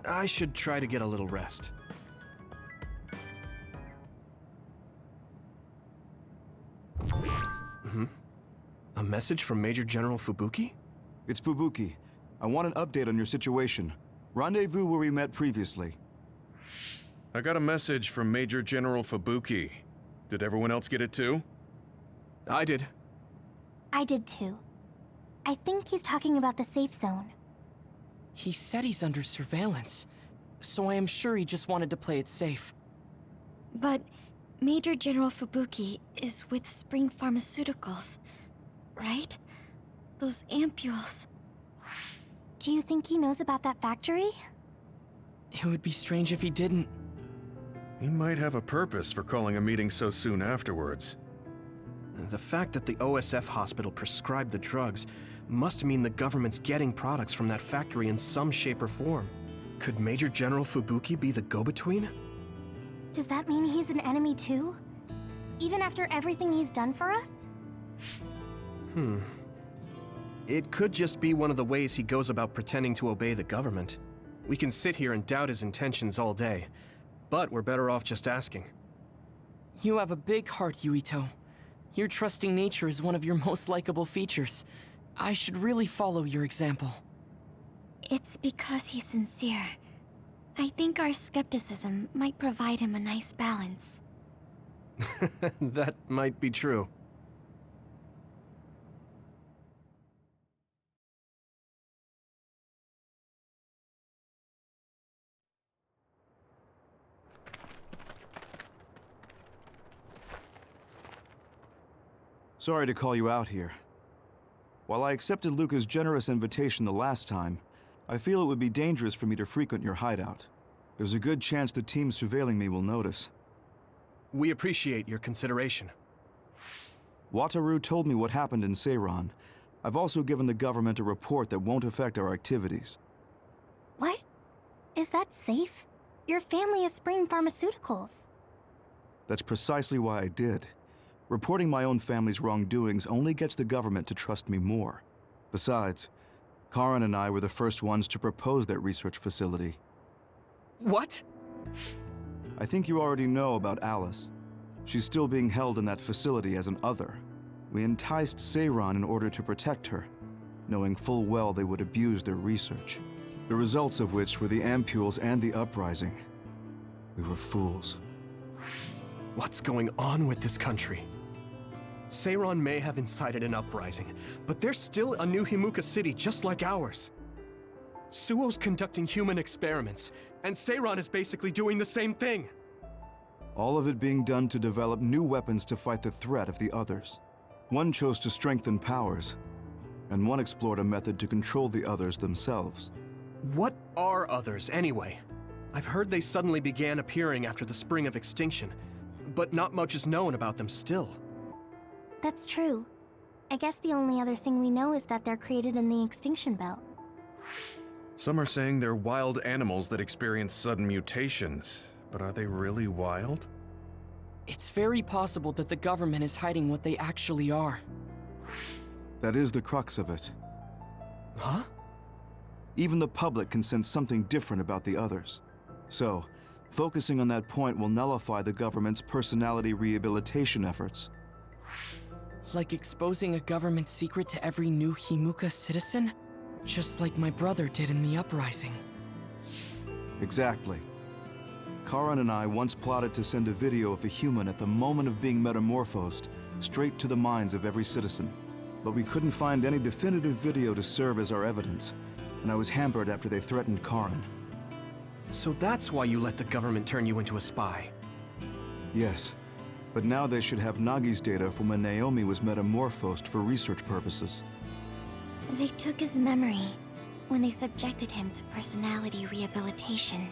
I should try to get a little rest. A message from Major General Fubuki? It's Fubuki. I want an update on your situation. Rendezvous where we met previously. I got a message from Major General Fubuki. Did everyone else get it too? I did. I did too. I think he's talking about the safe zone. He said he's under surveillance, so I am sure he just wanted to play it safe. But Major General Fubuki is with Spring Pharmaceuticals, right? Those ampules. Do you think he knows about that factory? It would be strange if he didn't. He might have a purpose for calling a meeting so soon afterwards. The fact that the OSF hospital prescribed the drugs must mean the government's getting products from that factory in some shape or form. Could Major General Fubuki be the go-between? Does that mean he's an enemy too? Even after everything he's done for us? It could just be one of the ways he goes about pretending to obey the government. We can sit here and doubt his intentions all day, but we're better off just asking. You have a big heart, Yuito. Your trusting nature is one of your most likable features. I should really follow your example. It's because he's sincere. I think our skepticism might provide him a nice balance. That might be true. Sorry to call you out here. While I accepted Luca's generous invitation the last time, I feel it would be dangerous for me to frequent your hideout. There's a good chance the team surveilling me will notice. We appreciate your consideration. Wataru told me what happened in Seiran. I've also given the government a report that won't affect our activities. What? Is that safe? Your family is Spring Pharmaceuticals. That's precisely why I did. Reporting my own family's wrongdoings only gets the government to trust me more. Besides, Karin and I were the first ones to propose that research facility. What? I think you already know about Alice. She's still being held in that facility as an other. We enticed Seiran in order to protect her, knowing full well they would abuse their research. The results of which were the ampules and the uprising. We were fools. What's going on with this country? Seiran may have incited an uprising, but there's still a new Himuka city just like ours. Suo's conducting human experiments, and Seiran is basically doing the same thing. All of it being done to develop new weapons to fight the threat of the others. One chose to strengthen powers, and one explored a method to control the others themselves. What are others, anyway? I've heard they suddenly began appearing after the Spring of Extinction, but not much is known about them still. That's true. I guess the only other thing we know is that they're created in the extinction belt. Some are saying they're wild animals that experience sudden mutations, but are they really wild? It's very possible that the government is hiding what they actually are. That is the crux of it. Huh? Even the public can sense something different about the others. So, focusing on that point will nullify the government's personality rehabilitation efforts. Like exposing a government secret to every new Himuka citizen? Just like my brother did in the uprising. Exactly. Karin and I once plotted to send a video of a human at the moment of being metamorphosed straight to the minds of every citizen. But we couldn't find any definitive video to serve as our evidence, and I was hampered after they threatened Karin. So that's why you let the government turn you into a spy? Yes, but now they should have Nagi's data from when Naomi was metamorphosed for research purposes. They took his memory when they subjected him to personality rehabilitation.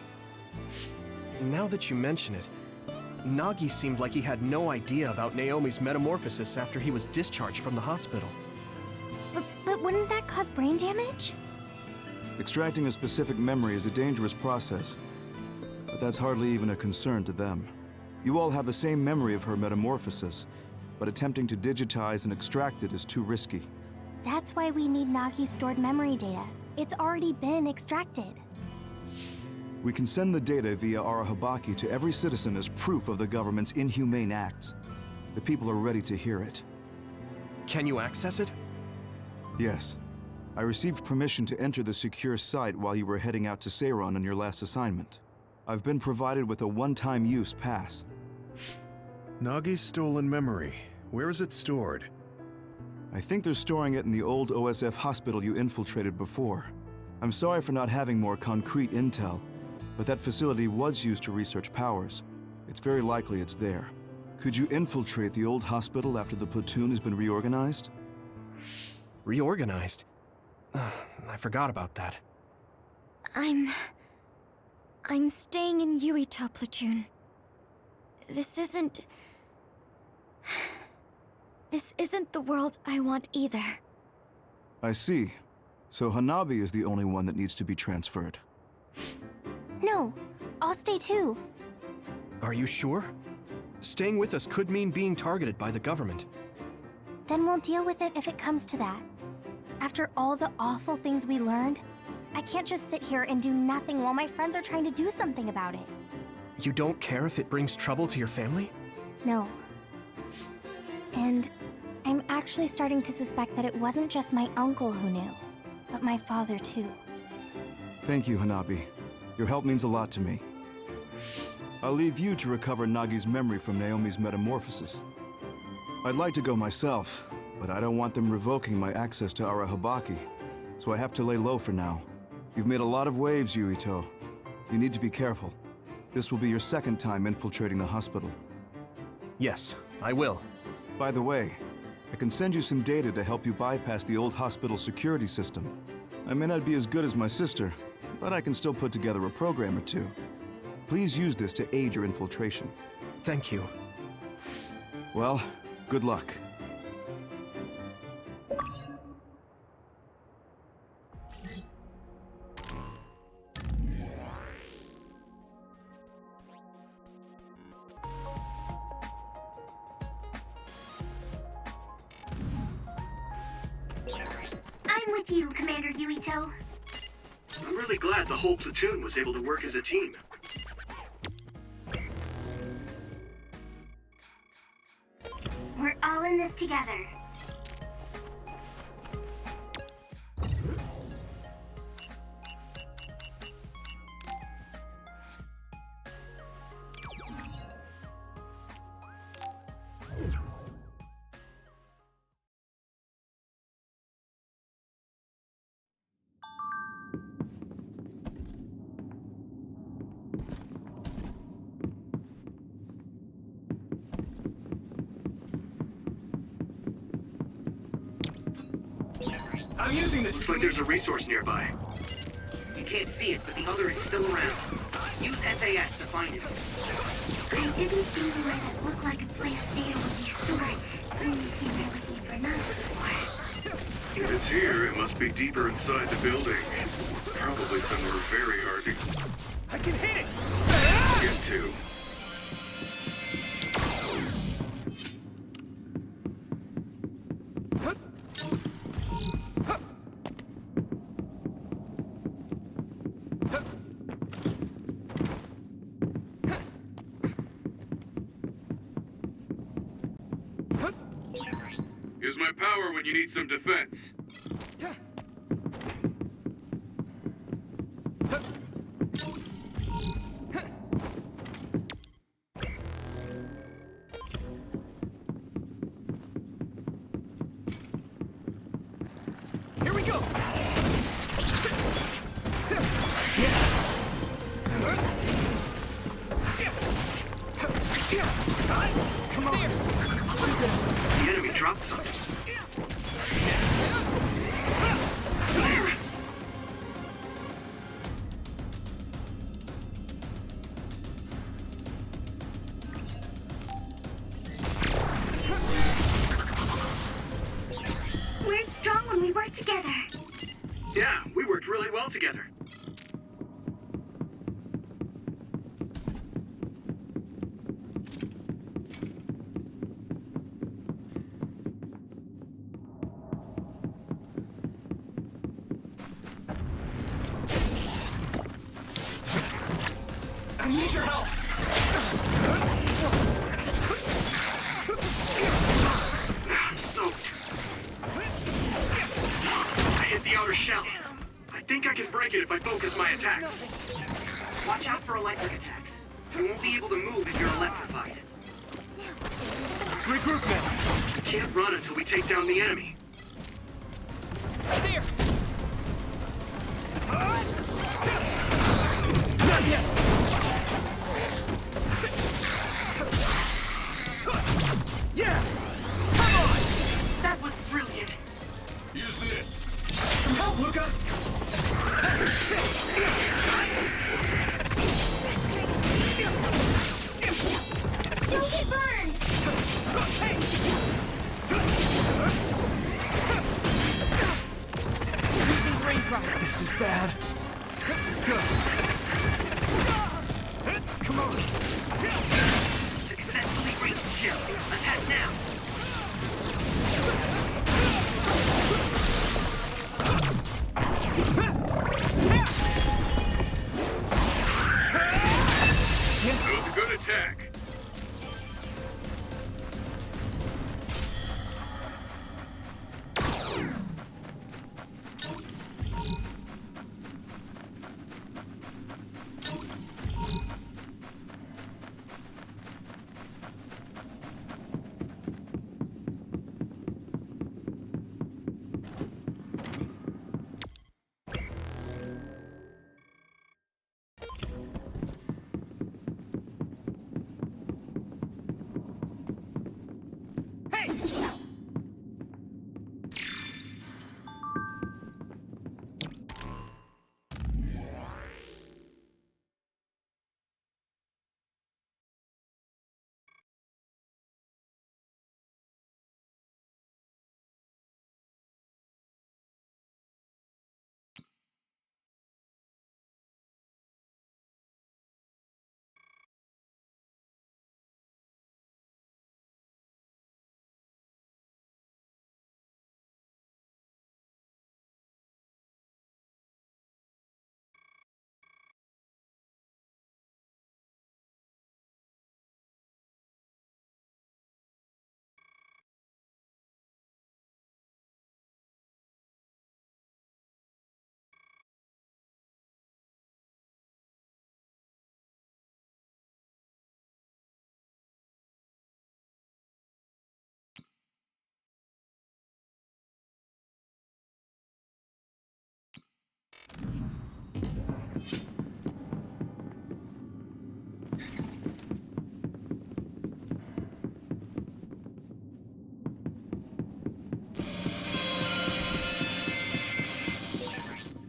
Now that you mention it, Nagi seemed like he had no idea about Naomi's metamorphosis after he was discharged from the hospital. But wouldn't that cause brain damage? Extracting a specific memory is a dangerous process, but that's hardly even a concern to them. You all have the same memory of her metamorphosis, but attempting to digitize and extract it is too risky. That's why we need Nagi's stored memory data. It's already been extracted. We can send the data via Arahabaki to every citizen as proof of the government's inhumane acts. The people are ready to hear it. Can you access it? Yes. I received permission to enter the secure site while you were heading out to Seiron on your last assignment. I've been provided with a one-time use pass. Nagi's stolen memory. Where is it stored? I think they're storing it in the old OSF hospital you infiltrated before. I'm sorry for not having more concrete intel, but that facility was used to research powers. It's very likely it's there. Could you infiltrate the old hospital after the platoon has been reorganized? Reorganized? I forgot about that. I'm staying in Yuito platoon. This isn't the world I want either. I see. So Hanabi is the only one that needs to be transferred. No, I'll stay too. Are you sure? Staying with us could mean being targeted by the government. Then we'll deal with it if it comes to that. After all the awful things we learned, I can't just sit here and do nothing while my friends are trying to do something about it. You don't care if it brings trouble to your family? No. And I'm actually starting to suspect that it wasn't just my uncle who knew, but my father too. Thank you, Hanabi. Your help means a lot to me. I'll leave you to recover Nagi's memory from Naomi's metamorphosis. I'd like to go myself, but I don't want them revoking my access to Arahabaki, so I have to lay low for now. You've made a lot of waves, Yuito. You need to be careful. This will be your second time infiltrating the hospital. Yes, I will. By the way, I can send you some data to help you bypass the old hospital security system. I may not be as good as my sister, but I can still put together a program or two. Please use this to aid your infiltration. Thank you. Well, good luck. I'm with you, Commander Yuito. I'm really glad the whole platoon was able to work as a team. We're all in this together. I'm using this. Looks like there's a resource nearby. You can't see it, but the other is still around. Use SAS to find it. I didn't see where that looked like a place data would be stored. Things you've been looking for months before. If it's here, it must be deeper inside the building. Probably somewhere very hard to I can hit it! get to. Use my power when you need some defense. Here we go! Come on! The enemy dropped something. We're strong when we work together. Yeah, we worked really well together. I need your help! I'm soaked. I hit the outer shell. I think I can break it if I focus my attacks. Watch out for electric attacks. You won't be able to move if you're electrified. Let's regroup now! We can't run until we take down the enemy. There! Not yet! Yeah! Come on! That was brilliant. Use this! Some help, Luca! Don't get burned! Using raindrop. This is bad. Come on! Successfully breached shell. Attack now. That was a good attack.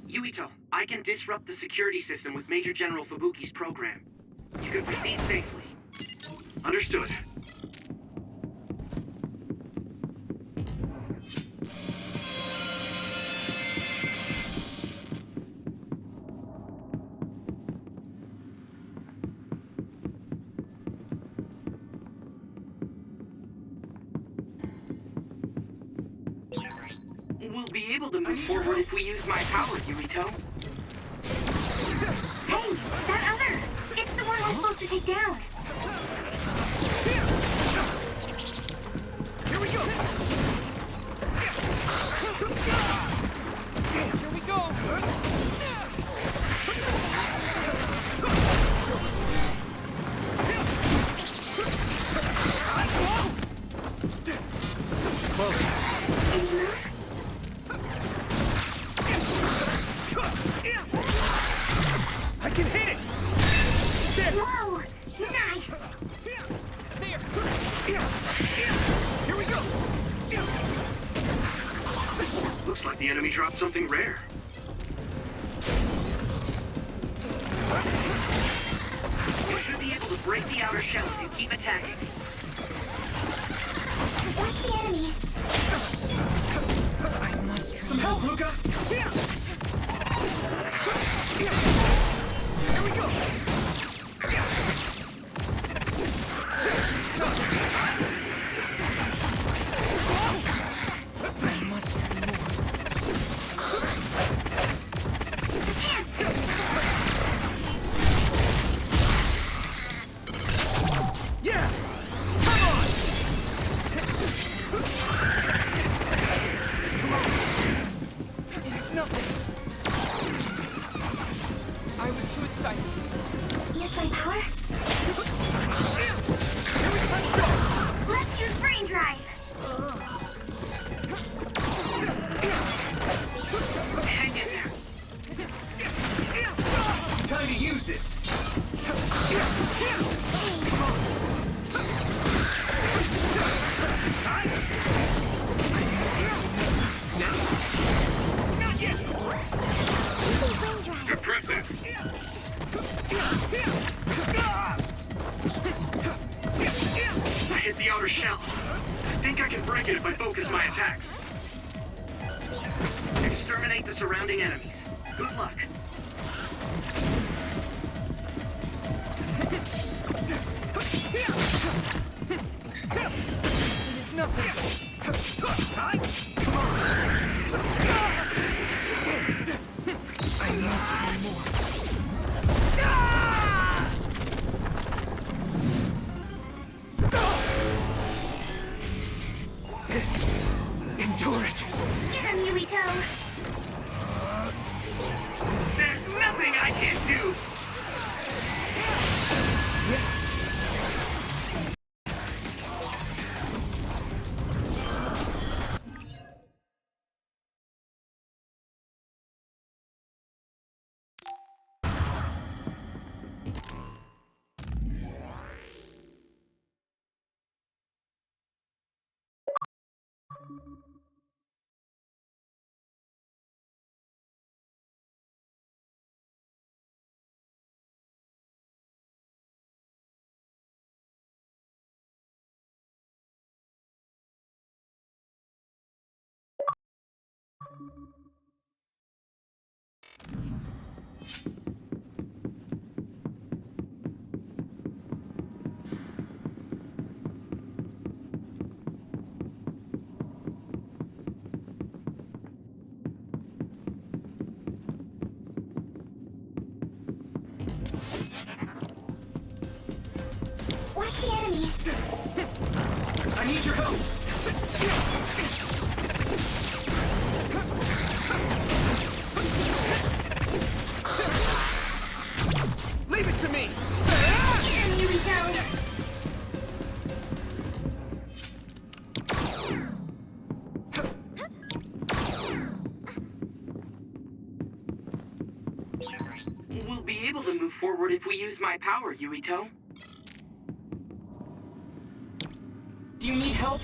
Yuito, I can disrupt the security system with Major General Fubuki's program. You can proceed safely. Understood. We'll be able to move forward if we use my power, Yuito. Hey, that other! It's the one we're supposed to take down! Here we go! Here we go! It's close. I can hit it! There! Whoa! Nice! There! Here we go! Looks like the enemy dropped something rare. You should be able to break the outer shell if you keep attacking. Watch the enemy! I must try. Some help, Luca! Here we go! I must try more. It's nothing. I was too excited. Use my power? Let's use brain drive. Hang in there. Time to use this! Not yet! Using brain drive. Impressive! I hit the outer shell. I think I can break it if I focus my attacks. Exterminate the surrounding enemies. Good luck. It is nothing. I must try more. Endure it! Get him, Yuito. There's nothing I can't do! Watch the enemy. I need your help! Leave it to me! Get him, Yuito. We'll be able to move forward if we use my power, Yuito. Do you need help?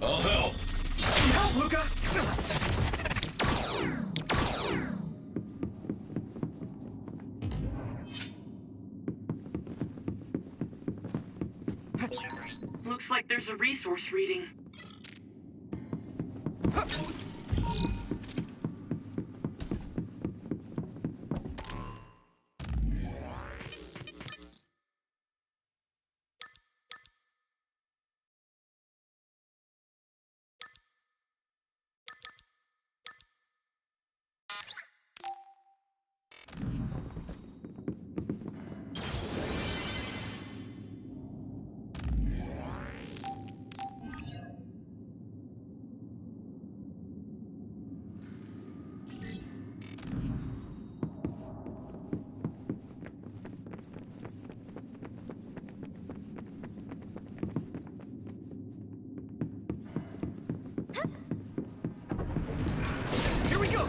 I'll help! Help, Luca! Looks like there's a resource reading.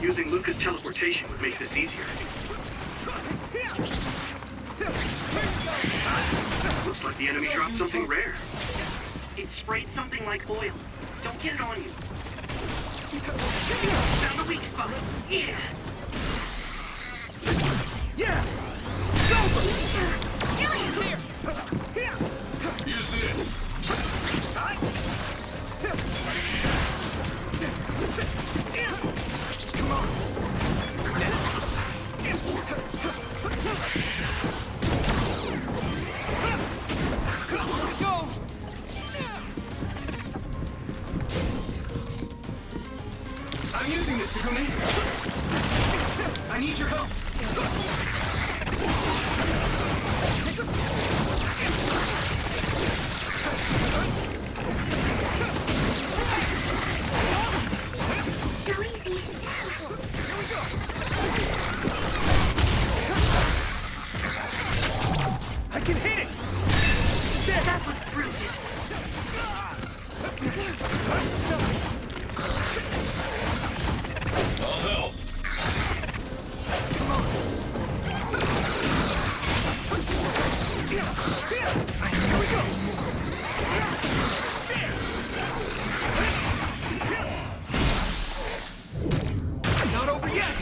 Using Luca's teleportation would make this easier. Looks like the enemy dropped something rare. It sprayed something like oil. Don't get it on you. Found the weak spot. Yeah! Yeah! Use this! Come on! Let's go! Segumi? I need your help. Go easy. I can hit it! That was brilliant. I'll help. Not over yet!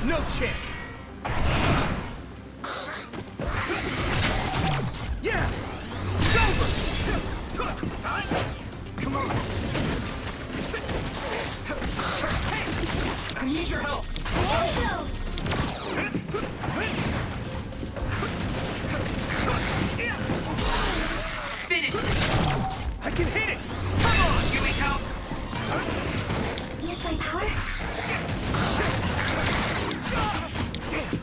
No chance! Yeah! It's over! Come on! I need your help! Finish it. I can hit it! Come on! Yumiko! Use my power? Damn!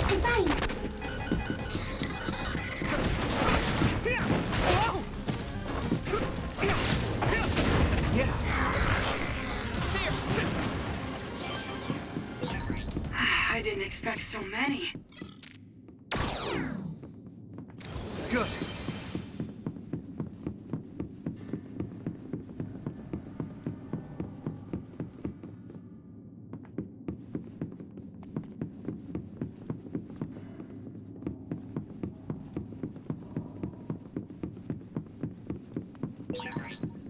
I'm fine. Whoa! Yeah! I didn't expect so many. Good.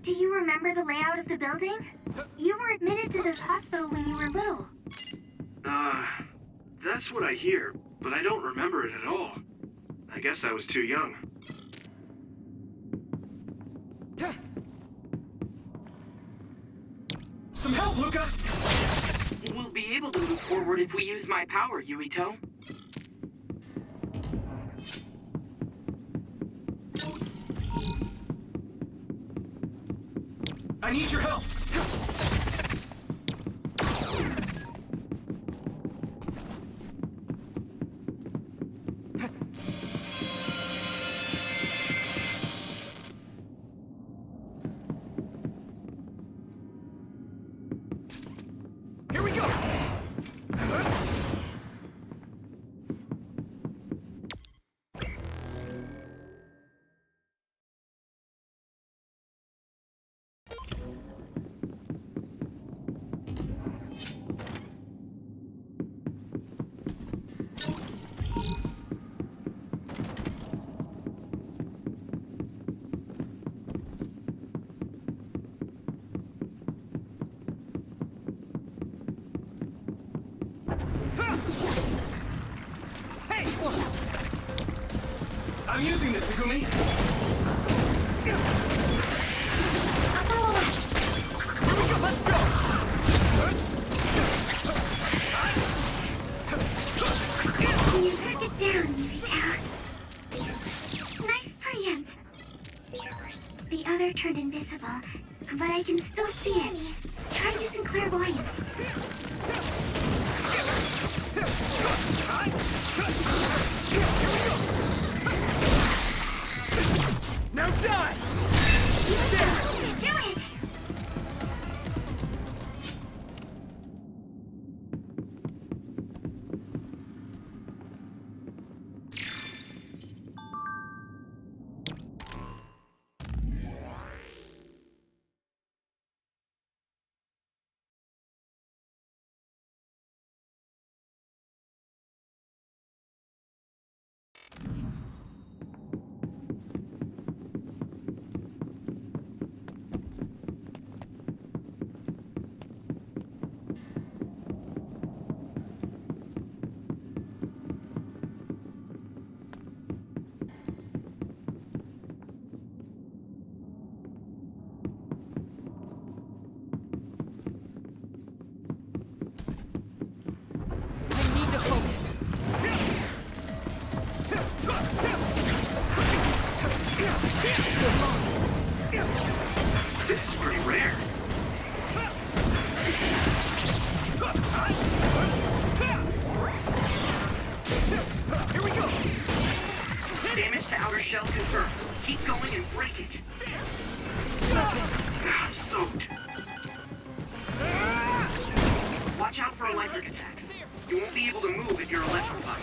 Do you remember the layout of the building? You were admitted to this hospital when you were little. That's what I hear, but I don't remember it at all. I guess I was too young. Some help, Luca! We'll be able to move forward if we use my power, Yuito. I need your help! Here we go! Hey! I'm using this, Segumi! Here we go, let's go! You took it down, Yumiko. Nice preempt. The other turned invisible, but I can still see it. Try using clairvoyance. Now die! Do it! Damage to outer shell confirmed. Keep going and break it. I'm soaked. Watch out for electric attacks. You won't be able to move if you're electrified.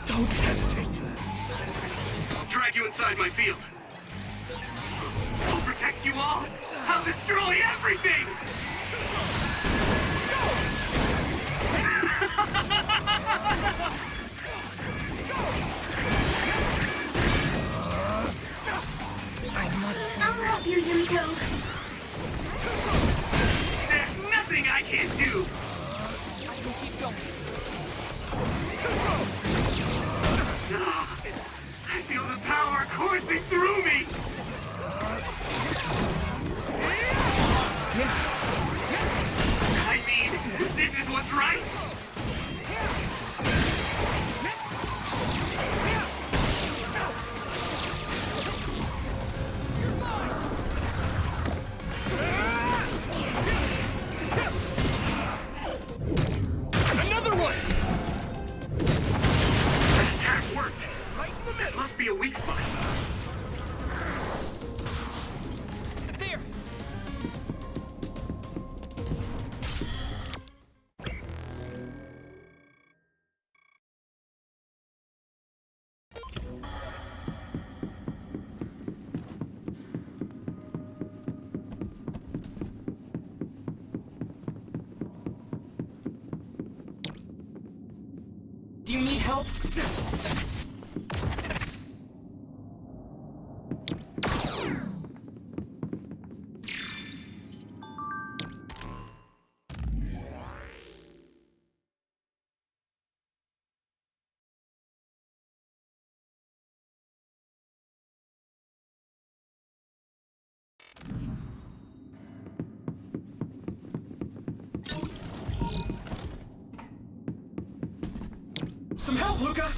Don't hesitate. I'll drag you inside my field. I'll protect you all. I'll destroy everything! I'll help you, Yuito. There's nothing I can't do! Ah, I feel the power coursing through me! I mean, this is what's right! Another one! That attack worked! Right in the middle! It must be a weak spot. There! Do you need help? Some help, Luca!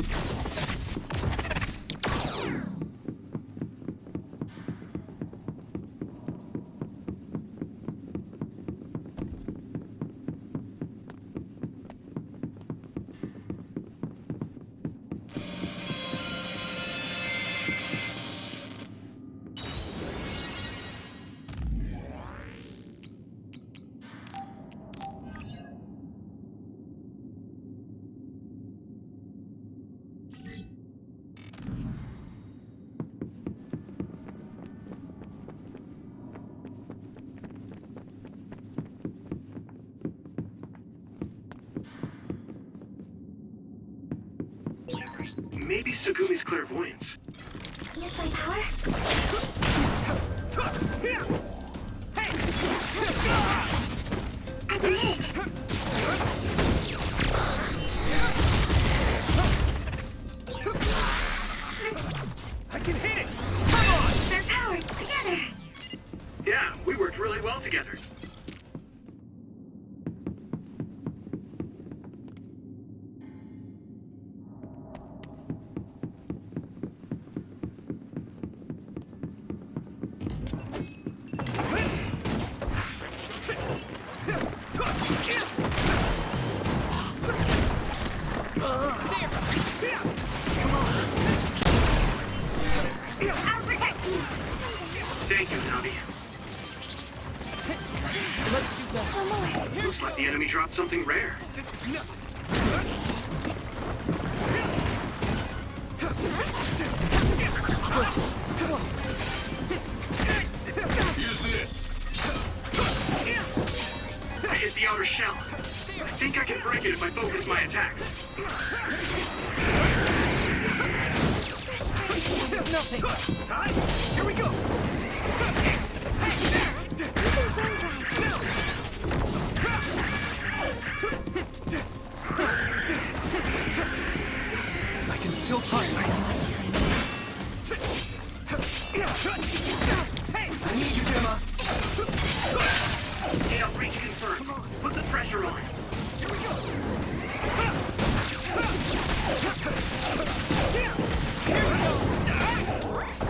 Maybe Segumi's clairvoyance. Use my power? I can hit. I can hit it! They're powered together. Yeah, we worked really well together. I'll protect you. Thank you, Navi. Let's do that. Looks like the enemy dropped something rare. This is nothing. Use this. I hit the outer shell. I think I can break it if I focus my attacks. It's nothing. Time? Here we go! I can still find my last train. Hey, I need you, Gemma. Shell breach confirmed. Put the pressure on. Here we go. Here we go.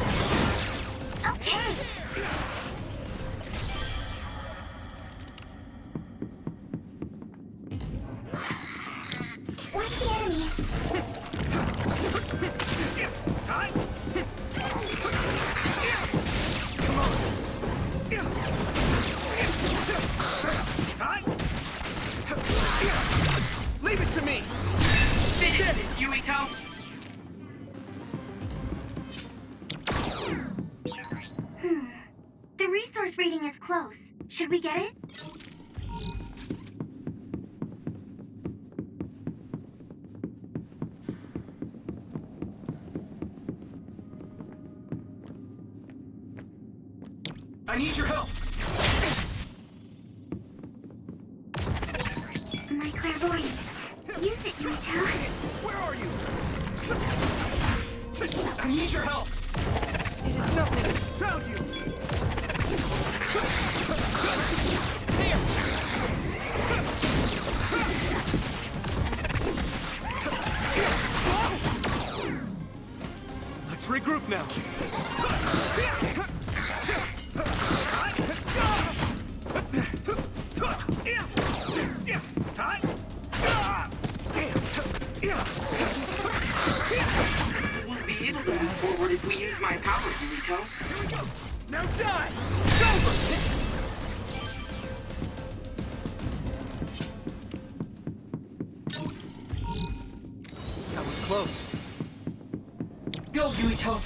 reading is close. Should we get it? I need your help! My clairvoyance. Use it, Yuito. Where are you? I need your help! It is nothing. Found you! Let's regroup now. We'll be able to move forward if we use my power, Yuito. Here we go! Now die! It's over! That was close. Go, Yuito.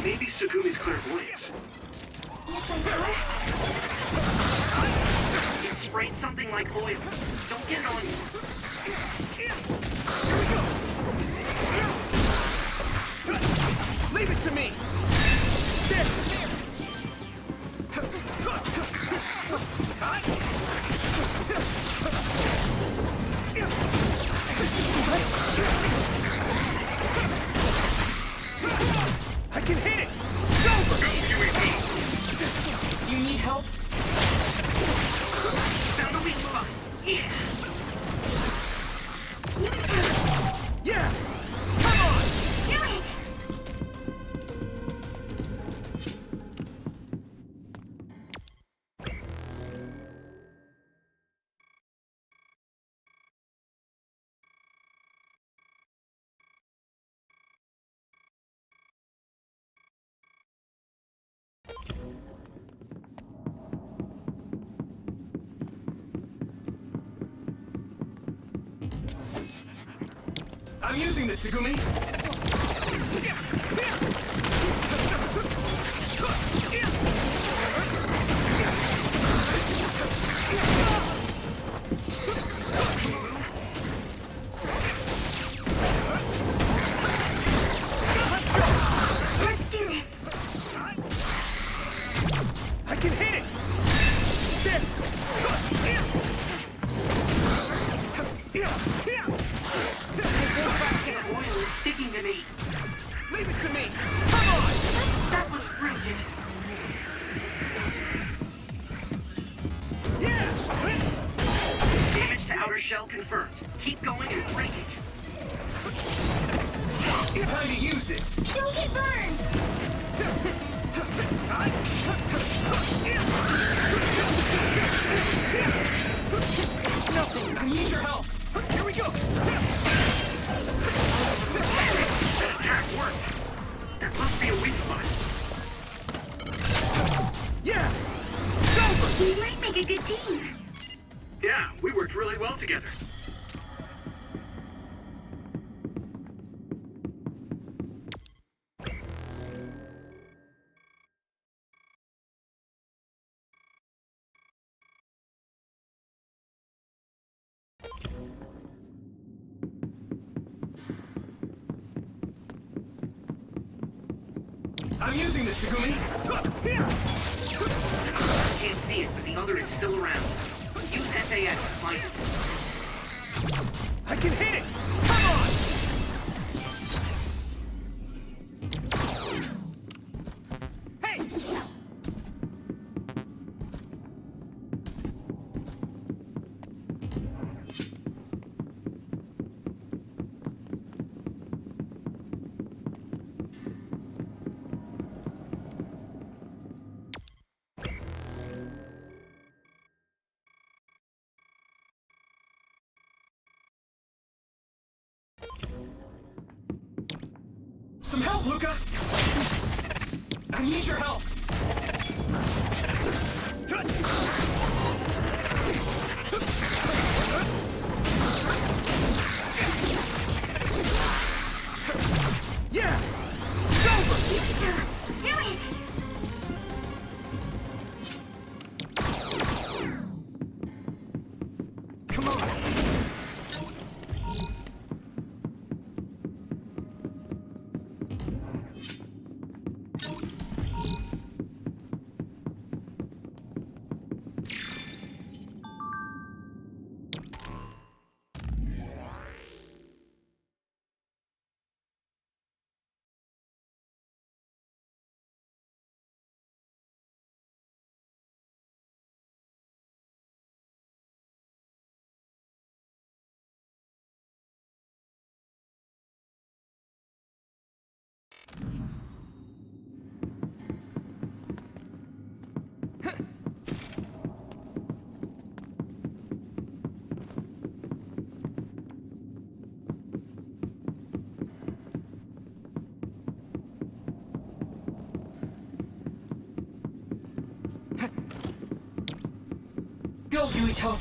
Maybe Sugumi's clairvoyance. It sprayed something like oil. Don't get it on you. Leave it to me! I can hit it! It's over! Do you need help? Found a weak spot. Yeah. Yeah! Come on! Do it! I'm using this, Sugumi! Let's do this! I can hit it! Oil is sticking to me. Leave it to me! Come on! That was brilliant. Yeah! Damage to outer shell confirmed. Keep going and break it. Time to use this! Don't get burned! It's nothing! I need your help! Here we go! I'm using this, Segumi. I can't see it, but the other is still around. Use SAS to find it. I can hit it! Come on! Hey! Some help, Luca! I need your help! Yeah! It's over! Do it! Come on! Go, Yuito!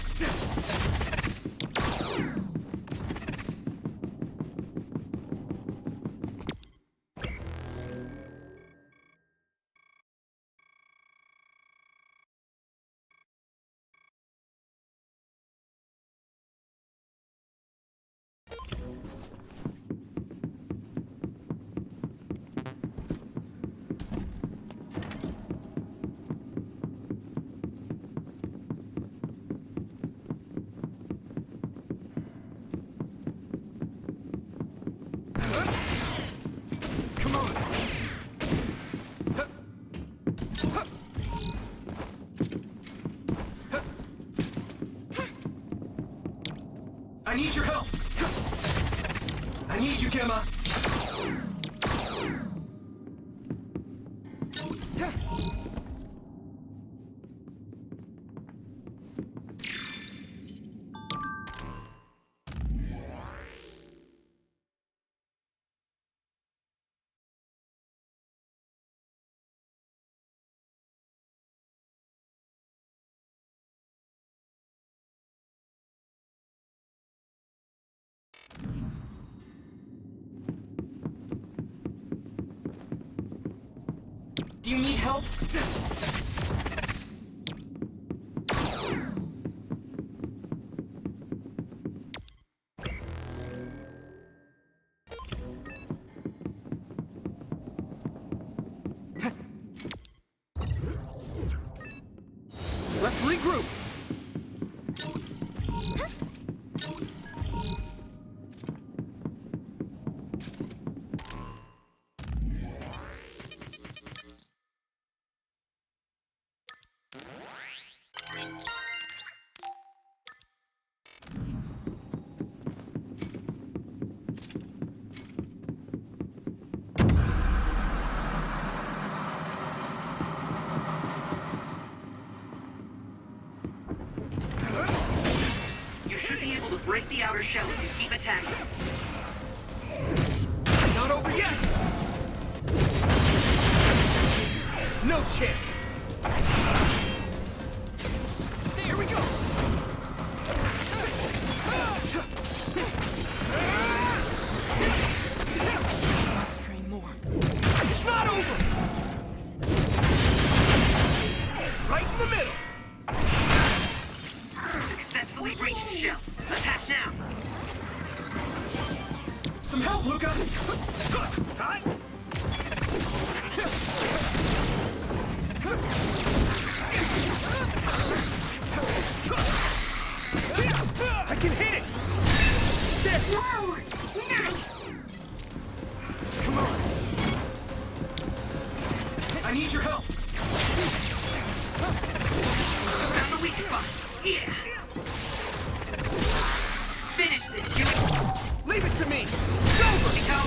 Come on! I need your help! I need you, Gemma! Do you need help? Let's regroup! Break the outer shell if you keep attacking. Not over yet! No chance! Here we go! Must train more. It's not over! Right in the middle! Successfully breached shell. Attack now! Some help, Luca! Time! I can hit it! Whoa! Nice! Come on! I need your help! Found the weak spot. Yeah. Finish this, you. Leave it to me! It's over, Miko.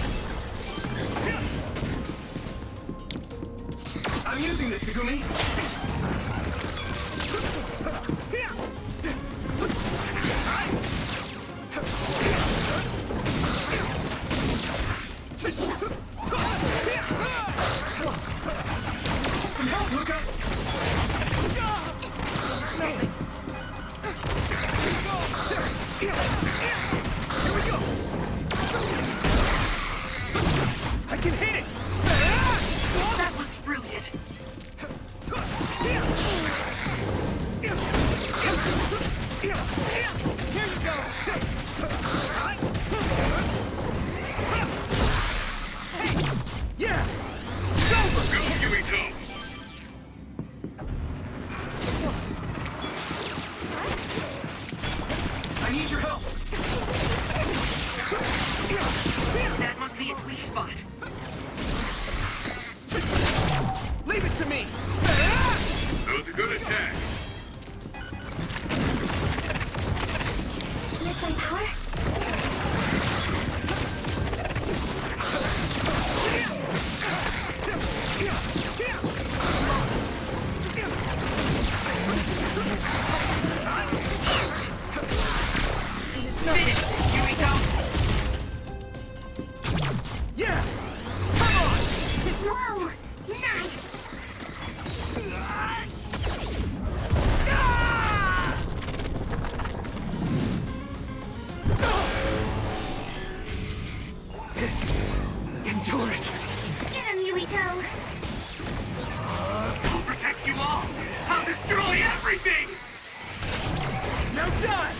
I'm using this, Segumi! Some help, Luca! Here we go! I can hit it! That was brilliant. Here you go! Yeah! It's over! Go, Yuito. I need your help! That must be its weak spot. Leave it to me! That was a good attack. Use my power? Finish this, Yuito. Yeah! Come on! Whoa! Nice! Endure it! Get him, Yuito! I'll protect you all. I'll destroy everything. Now die!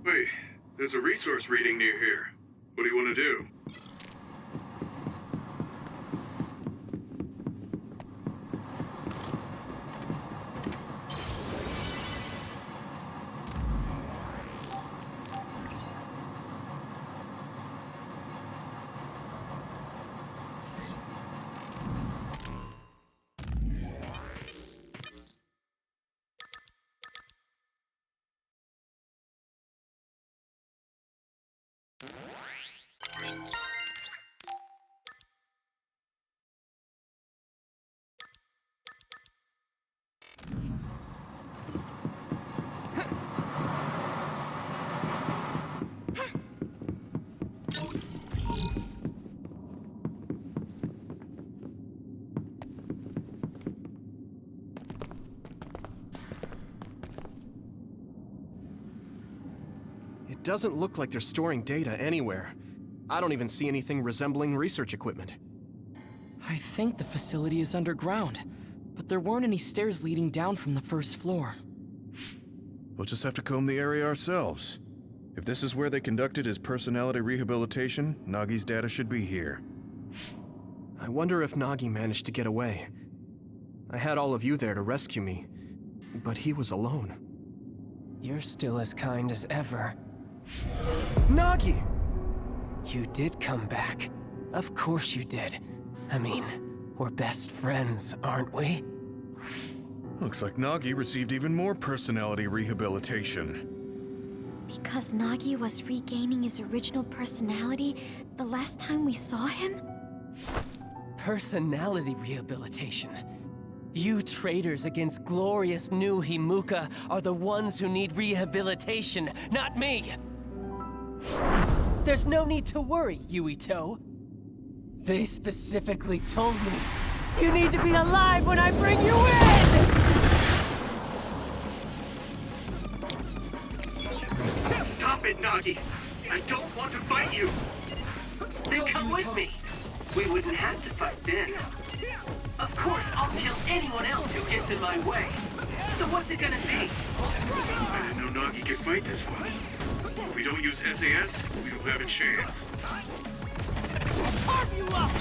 Wait, there's a resource reading near here. What do you want to do? It doesn't look like they're storing data anywhere. I don't even see anything resembling research equipment. I think the facility is underground, but there weren't any stairs leading down from the first floor. We'll just have to comb the area ourselves. If this is where they conducted his personality rehabilitation, Nagi's data should be here. I wonder if Nagi managed to get away. I had all of you there to rescue me, but he was alone. You're still as kind as ever. Nagi! You did come back. Of course you did. I mean, we're best friends, aren't we? Looks like Nagi received even more personality rehabilitation. Because Nagi was regaining his original personality the last time we saw him? Personality rehabilitation. You traitors against glorious new Himuka are the ones who need rehabilitation, not me! There's no need to worry, Yuito. They specifically told me, you need to be alive when I bring you in! Stop it, Nagi! I don't want to fight you! Then come with me! We wouldn't have to fight then. Of course, I'll kill anyone else who gets in my way. So what's it gonna be? I didn't know Nagi could fight this well. If we don't use SAS, we don't have a chance. Carve you up!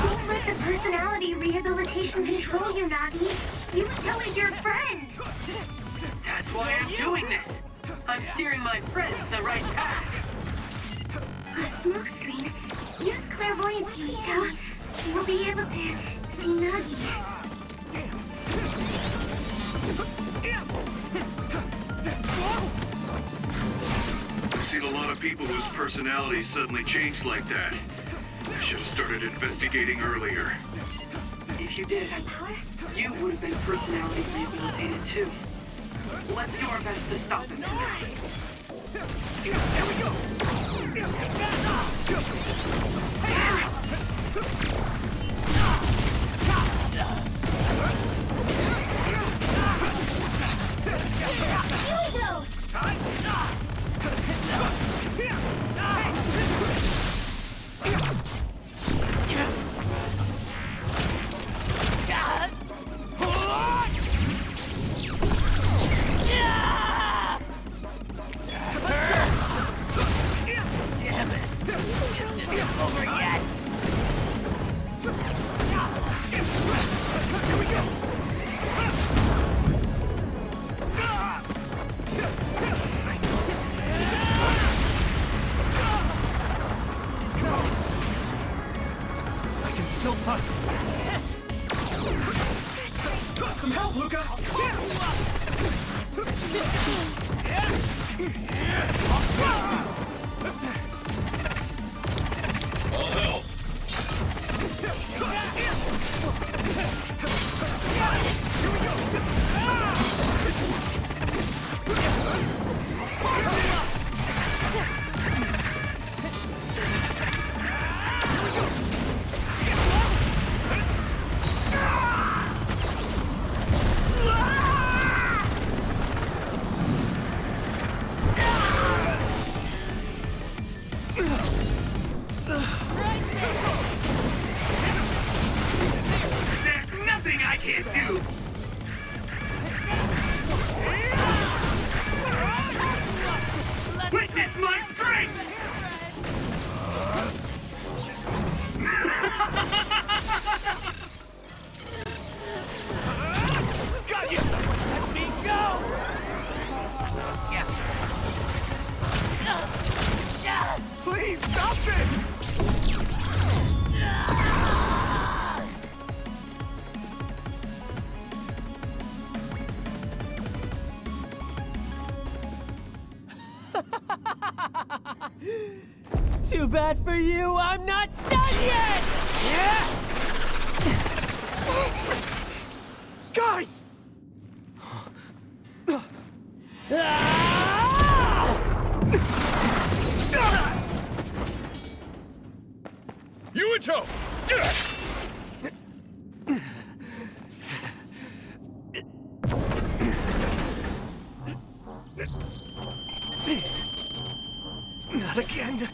Don't let the personality rehabilitation control you, Nagi. Yuito is your friend. That's why I'm doing this. I'm steering my friends the right path. A smokescreen. Use clairvoyance, Yuito. We'll be able to see Nagi. I've seen a lot of people whose personalities suddenly changed like that. I should have started investigating earlier. If you did, you would have been personality rehabilitated too. Let's do our best to stop him tonight. Here we go! Damn it! This isn't over yet! Here we go! I can still fight! Some help, Luca! All help! There's nothing I can't do! Witness my strength! Got you! Let me go! Please, stop this! Too bad for you, I'm not done yet! Guys! Yuito! Not again.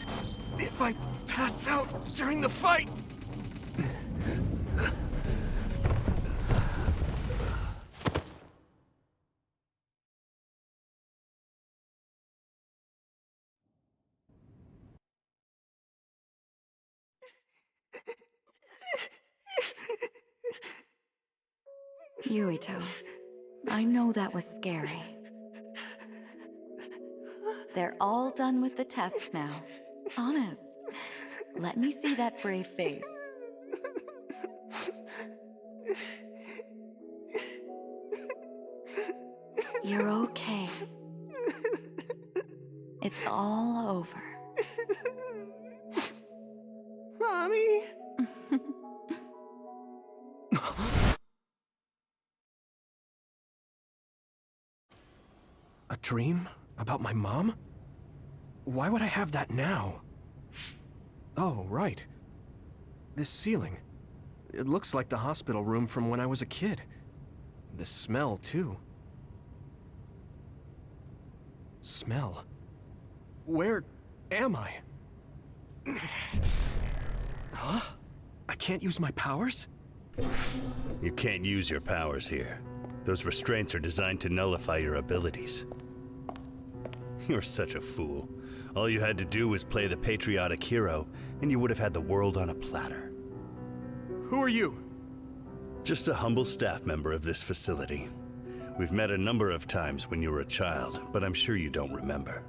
If I pass out during the fight. Yuito, I know that was scary. they're all done with the tests now. Honest. Let me see that brave face. You're okay. It's all over. Mommy? A dream? About my mom? Why would I have that now? Oh, right. This ceiling. It looks like the hospital room from when I was a kid. The smell, too. Smell? Where am I? Huh? I can't use my powers? You can't use your powers here. Those restraints are designed to nullify your abilities. You're such a fool. All you had to do was play the patriotic hero, and you would have had the world on a platter. Who are you? Just a humble staff member of this facility. We've met a number of times when you were a child, but I'm sure you don't remember.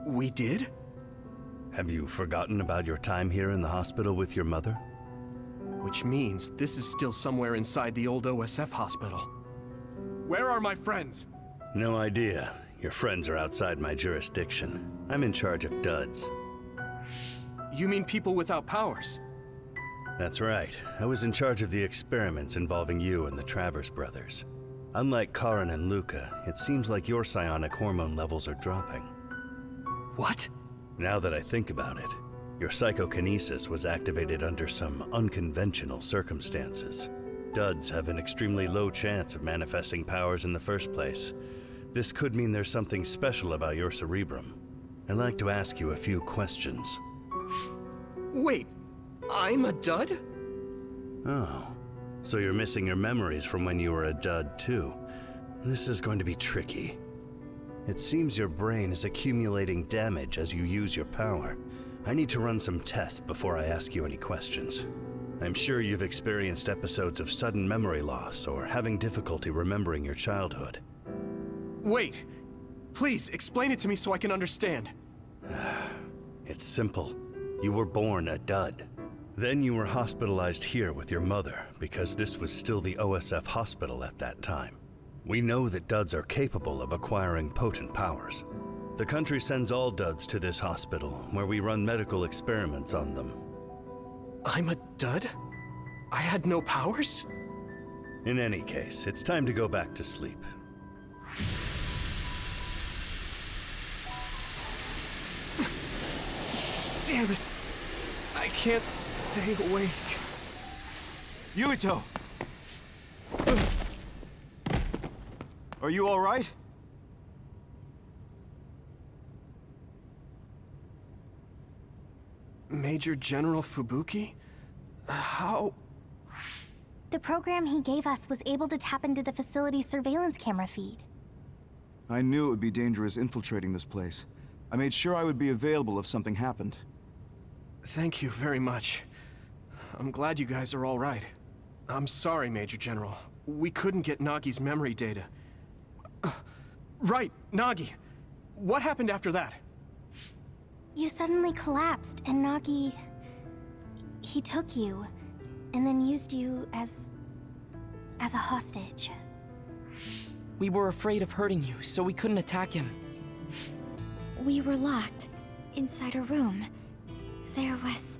We did? Have you forgotten about your time here in the hospital with your mother? Which means this is still somewhere inside the old OSF hospital. Where are my friends? No idea. Your friends are outside my jurisdiction. I'm in charge of duds. You mean people without powers? That's right. I was in charge of the experiments involving you and the Travers brothers. Unlike Karin and Luca, it seems like your psionic hormone levels are dropping. What? Now that I think about it, your psychokinesis was activated under some unconventional circumstances. Duds have an extremely low chance of manifesting powers in the first place. This could mean there's something special about your cerebrum. I'd like to ask you a few questions. Wait, I'm a dud? Oh, so you're missing your memories from when you were a dud too. This is going to be tricky. It seems your brain is accumulating damage as you use your power. I need to run some tests before I ask you any questions. I'm sure you've experienced episodes of sudden memory loss or having difficulty remembering your childhood. Wait, please explain it to me so I can understand. It's simple. You were born a dud. Then you were hospitalized here with your mother because this was still the OSF hospital at that time. We know that duds are capable of acquiring potent powers. The country sends all duds to this hospital where we run medical experiments on them. I'm a dud? I had no powers? In any case, it's time to go back to sleep. Damn it! I can't stay awake. Yuito! Are you all right? Major General Fubuki? How? The program he gave us was able to tap into the facility's surveillance camera feed. I knew it would be dangerous infiltrating this place. I made sure I would be available if something happened. Thank you very much. I'm glad you guys are all right. I'm sorry, Major General. We couldn't get Nagi's memory data. Right, Nagi. What happened after that? You suddenly collapsed, and Nagi... he took you, and then used you as a hostage. We were afraid of hurting you, so we couldn't attack him. We were locked inside a room. There was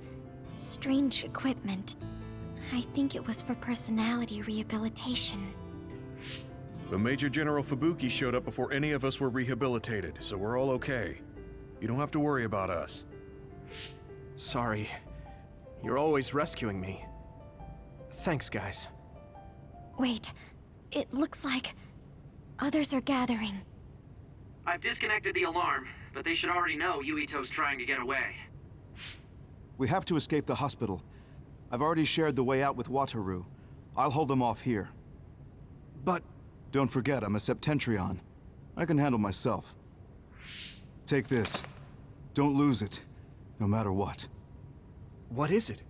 strange equipment. I think it was for personality rehabilitation. But Major General Fubuki showed up before any of us were rehabilitated, so we're all okay. You don't have to worry about us. Sorry. You're always rescuing me. Thanks, guys. Wait, it looks like others are gathering. I've disconnected the alarm, but they should already know Yuito's trying to get away. We have to escape the hospital. I've already shared the way out with Wataru. I'll hold them off here. But... Don't forget, I'm a Septentrion. I can handle myself. Take this. Don't lose it, no matter what. what is it?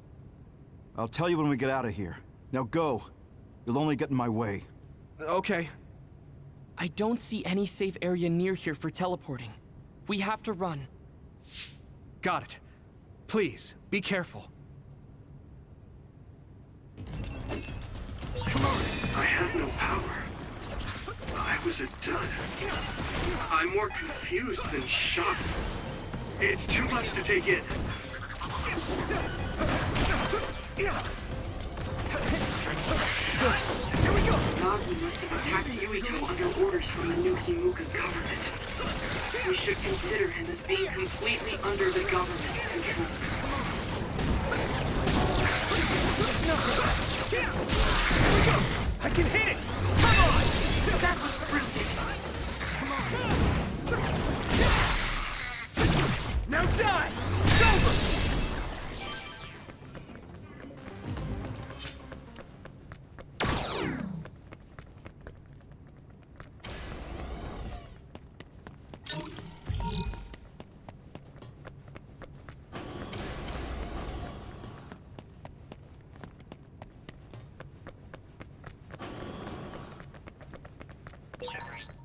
I'll tell you when we get out of here. Now go. You'll only get in my way. Okay. I don't see any safe area near here for teleporting. We have to run. Got it. Please, be careful. I have no power. I was a dud. I'm more confused than shocked. It's too much to take in. Here we go! Nagi must have attacked Yuito under orders from the new Himuka government. We should consider him as being completely under the government's control. I can hit it! Come on! That was brilliant. Now die! It's over!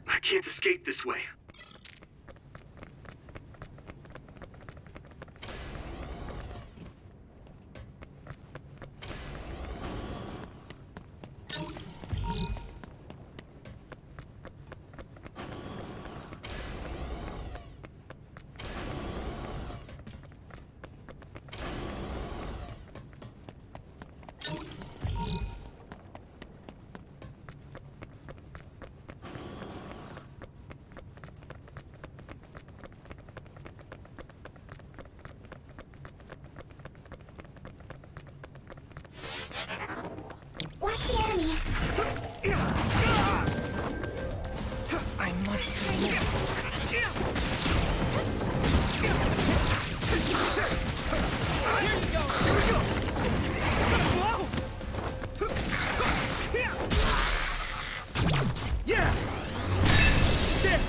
I can't escape this way. Watch the enemy. I must move. Yeah! There!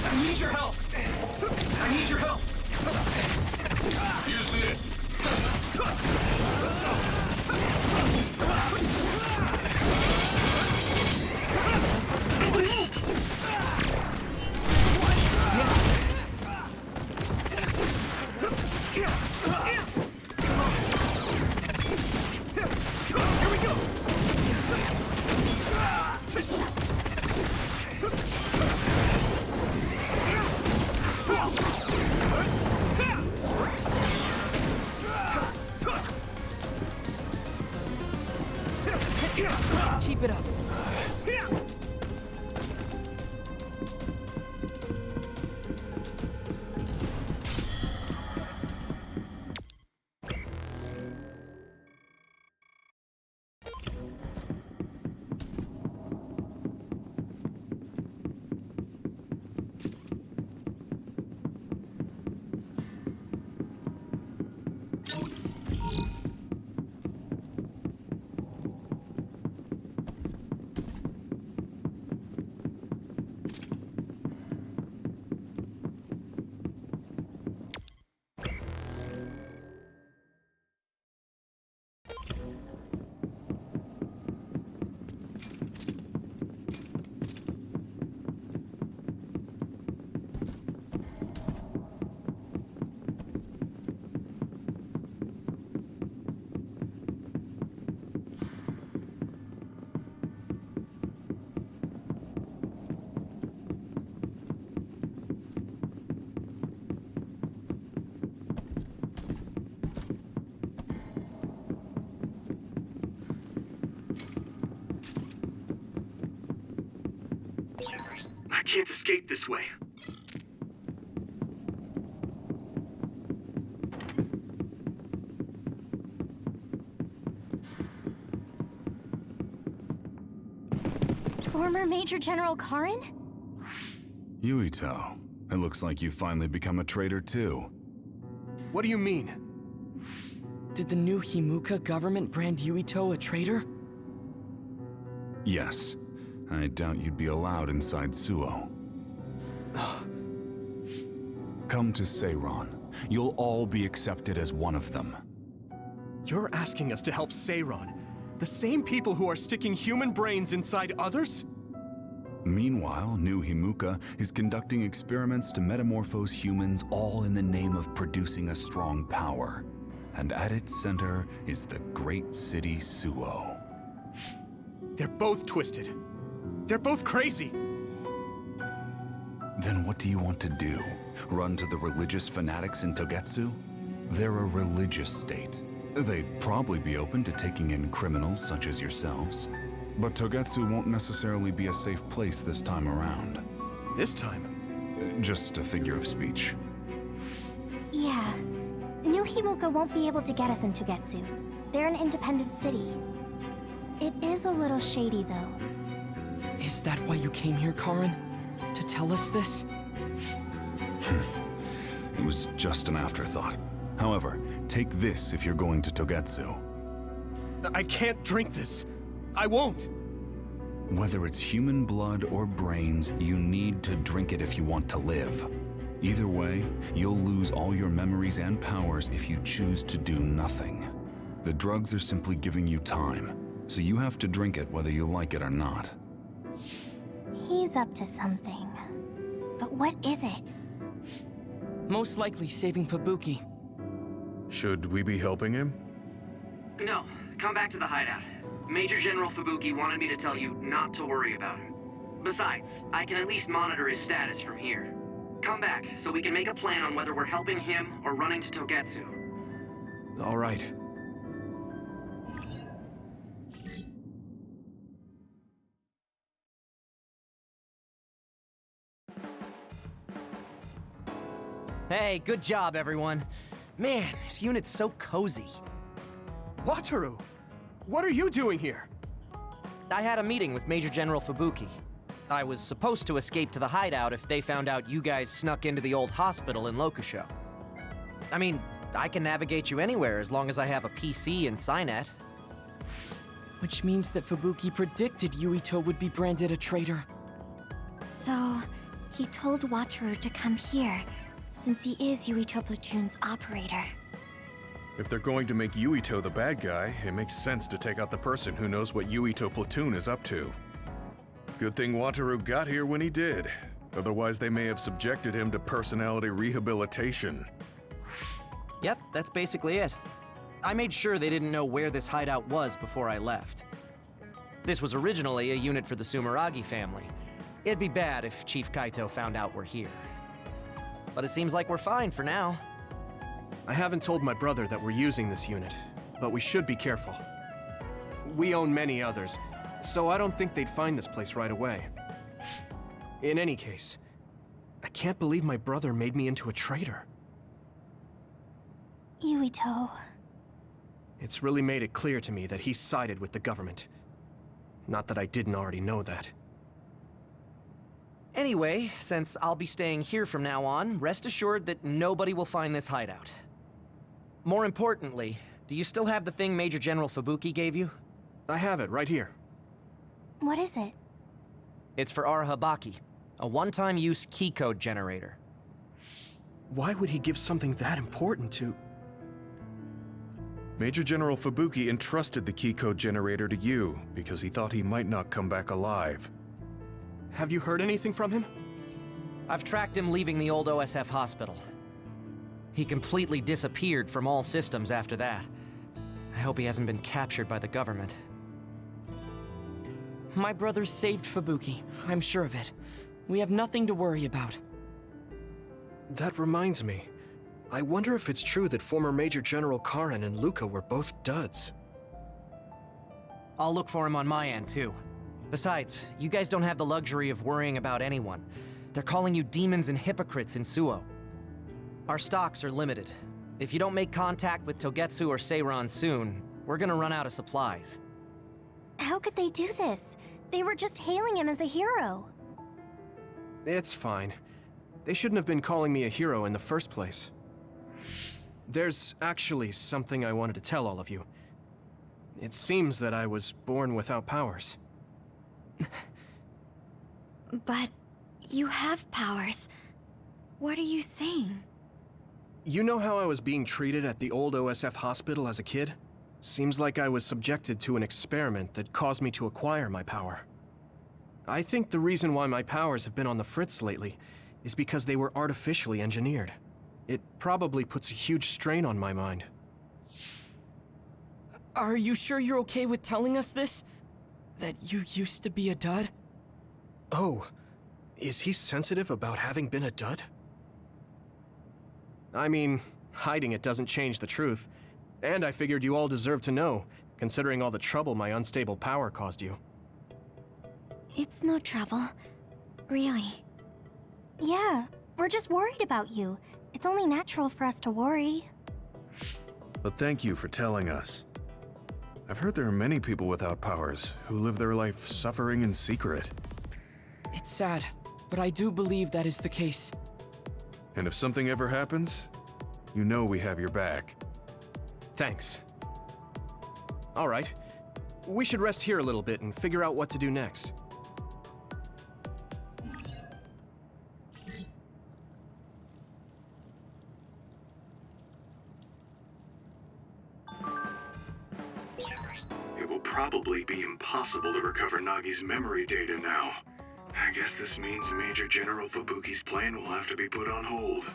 I need your help! I need your help! Use this! Here we go! Keep it up. I can't escape this way. Former Major General Karin? Yuito, it looks like you've finally become a traitor too. What do you mean? Did the new Himuka government brand Yuito a traitor? Yes. I doubt you'd be allowed inside Suo. Come to Seiron. You'll all be accepted as one of them. You're asking us to help Seiron? The same people who are sticking human brains inside others? Meanwhile, New Himuka is conducting experiments to metamorphose humans, all in the name of producing a strong power. And at its center is the great city Suo. They're both twisted. They're both crazy. Then what do you want to do? Run to the religious fanatics in Togetsu? They're a religious state. They'd probably be open to taking in criminals such as yourselves. But Togetsu won't necessarily be a safe place this time around. This time? Just a figure of speech. Yeah. New Himuka won't be able to get us in Togetsu. They're an independent city. It is a little shady, though. Is that why you came here, Karin? To tell us this? It was just an afterthought. However, take this if you're going to Togetsu. I can't drink this. I won't. Whether it's human blood or brains, you need to drink it if you want to live. Either way, you'll lose all your memories and powers if you choose to do nothing. The drugs are simply giving you time, so you have to drink it whether you like it or not. He's up to something. But what is it? Most likely saving Fubuki. Should we be helping him? No, come back to the hideout. Major General Fubuki wanted me to tell you not to worry about him. Besides, I can at least monitor his status from here. Come back, so we can make a plan on whether we're helping him or running to Togetsu. All right. Hey, good job, everyone. Man, this unit's so cozy. Wataru! What are you doing here? I had a meeting with Major General Fubuki. I was supposed to escape to the hideout if they found out you guys snuck into the old hospital in Lokusho. I mean, I can navigate you anywhere as long as I have a PC and Cynet. Which means that Fubuki predicted Yuito would be branded a traitor. So, he told Wataru to come here, since he is Yuito Platoon's operator. If they're going to make Yuito the bad guy, it makes sense to take out the person who knows what Yuito Platoon is up to. Good thing Wataru got here when he did. Otherwise, they may have subjected him to personality rehabilitation. Yep, that's basically it. I made sure they didn't know where this hideout was before I left. This was originally a unit for the Sumeragi family. It'd be bad if Chief Kaito found out we're here. But it seems like we're fine for now. I haven't told my brother that we're using this unit, but we should be careful. We own many others, so I don't think they'd find this place right away. In any case, I can't believe my brother made me into a traitor. Yuito. It's really made it clear to me that he sided with the government. Not that I didn't already know that. Anyway, since I'll be staying here from now on, rest assured that nobody will find this hideout. More importantly, do you still have the thing Major General Fubuki gave you? I have it right here. What is it? It's for Arahabaki, a one-time use key code generator. Why would he give something that important to... Major General Fubuki entrusted the key code generator to you because he thought he might not come back alive. Have you heard anything from him? I've tracked him leaving the old OSF hospital. He completely disappeared from all systems after that. I hope he hasn't been captured by the government. My brother saved Fubuki, I'm sure of it. We have nothing to worry about. That reminds me. I wonder if it's true that former Major General Karin and Luca were both duds. I'll look for him on my end, too. Besides, you guys don't have the luxury of worrying about anyone. They're calling you demons and hypocrites in Suo. Our stocks are limited. If you don't make contact with Togetsu or Seiran soon, we're gonna run out of supplies. How could they do this? They were just hailing him as a hero. It's fine. They shouldn't have been calling me a hero in the first place. There's actually something I wanted to tell all of you. It seems that I was born without powers. But you have powers. What are you saying? You know how I was being treated at the old OSF hospital as a kid? Seems like I was subjected to an experiment that caused me to acquire my power. I think the reason why my powers have been on the fritz lately is because they were artificially engineered. It probably puts a huge strain on my mind. Are you sure you're okay with telling us this? That you used to be a dud? Oh, is he sensitive about having been a dud? I mean, hiding it doesn't change the truth. And I figured you all deserve to know, considering all the trouble my unstable power caused you. It's no trouble. Really. Yeah, we're just worried about you. It's only natural for us to worry. But thank you for telling us. I've heard there are many people without powers who live their life suffering in secret. It's sad, but I do believe that is the case. And if something ever happens, you know we have your back. Thanks. All right. We should rest here a little bit and figure out what to do next. It will probably be impossible to recover Nagi's memory data now. I guess this means Major General Fubuki's plan will have to be put on hold.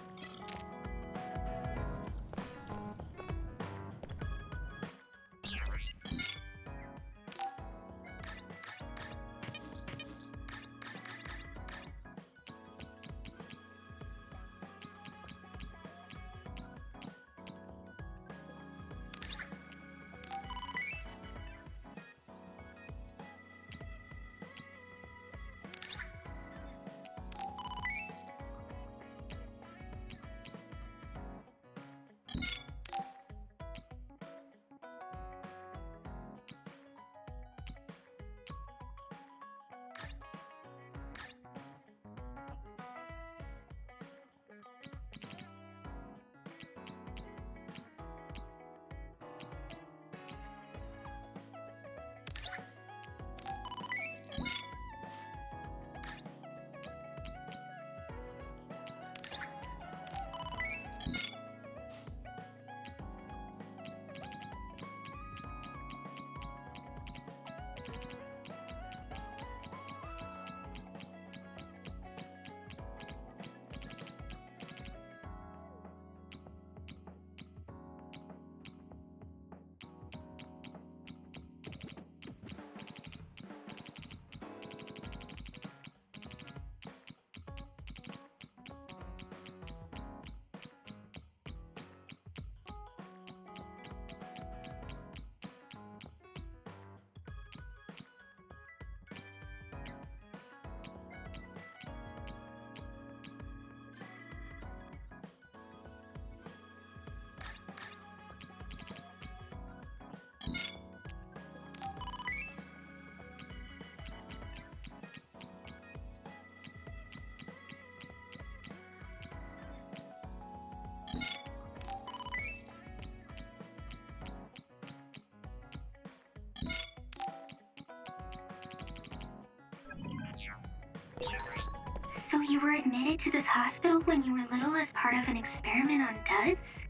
So you were admitted to this hospital when you were little as part of an experiment on duds?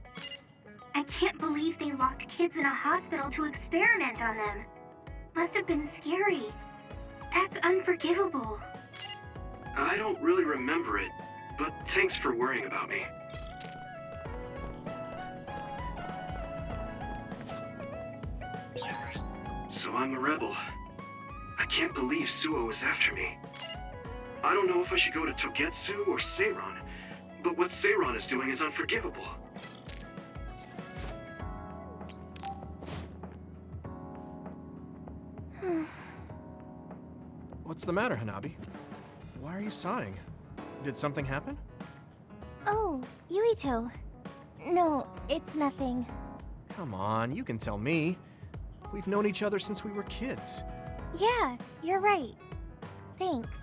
I can't believe they locked kids in a hospital to experiment on them. Must have been scary. That's unforgivable. I don't really remember it, but thanks for worrying about me. So I'm a rebel. I can't believe Suo is after me. I don't know if I should go to Togetsu or Seiran, but what Seiran is doing is unforgivable. What's the matter, Hanabi? Why are you sighing? Did something happen? Oh, Yuito. No, it's nothing. Come on, you can tell me. We've known each other since we were kids. Yeah, you're right. Thanks.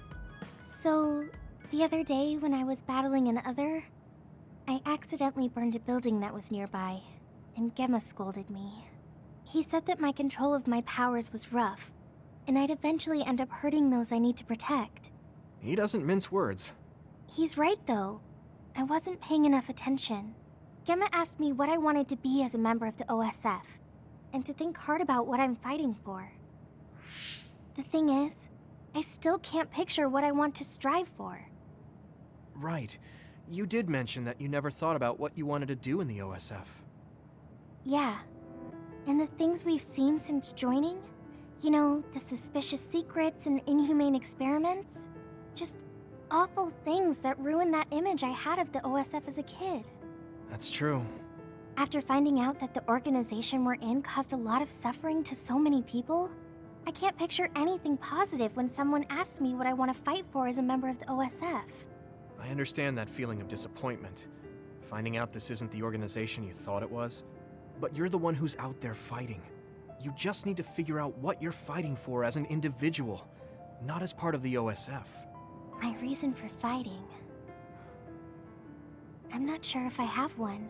So, the other day when I was battling an other, I accidentally burned a building that was nearby, and Gemma scolded me. He said that my control of my powers was rough, and I'd eventually end up hurting those I need to protect. He doesn't mince words. He's right, though. I wasn't paying enough attention. Gemma asked me what I wanted to be as a member of the OSF, and to think hard about what I'm fighting for. The thing is, I still can't picture what I want to strive for. Right. You did mention that you never thought about what you wanted to do in the OSF. Yeah. And the things we've seen since joining? You know, the suspicious secrets and inhumane experiments? Just awful things that ruined that image I had of the OSF as a kid. That's true. After finding out that the organization we're in caused a lot of suffering to so many people, I can't picture anything positive when someone asks me what I want to fight for as a member of the OSF. I understand that feeling of disappointment. Finding out this isn't the organization you thought it was. But you're the one who's out there fighting. You just need to figure out what you're fighting for as an individual, not as part of the OSF. My reason for fighting... I'm not sure if I have one.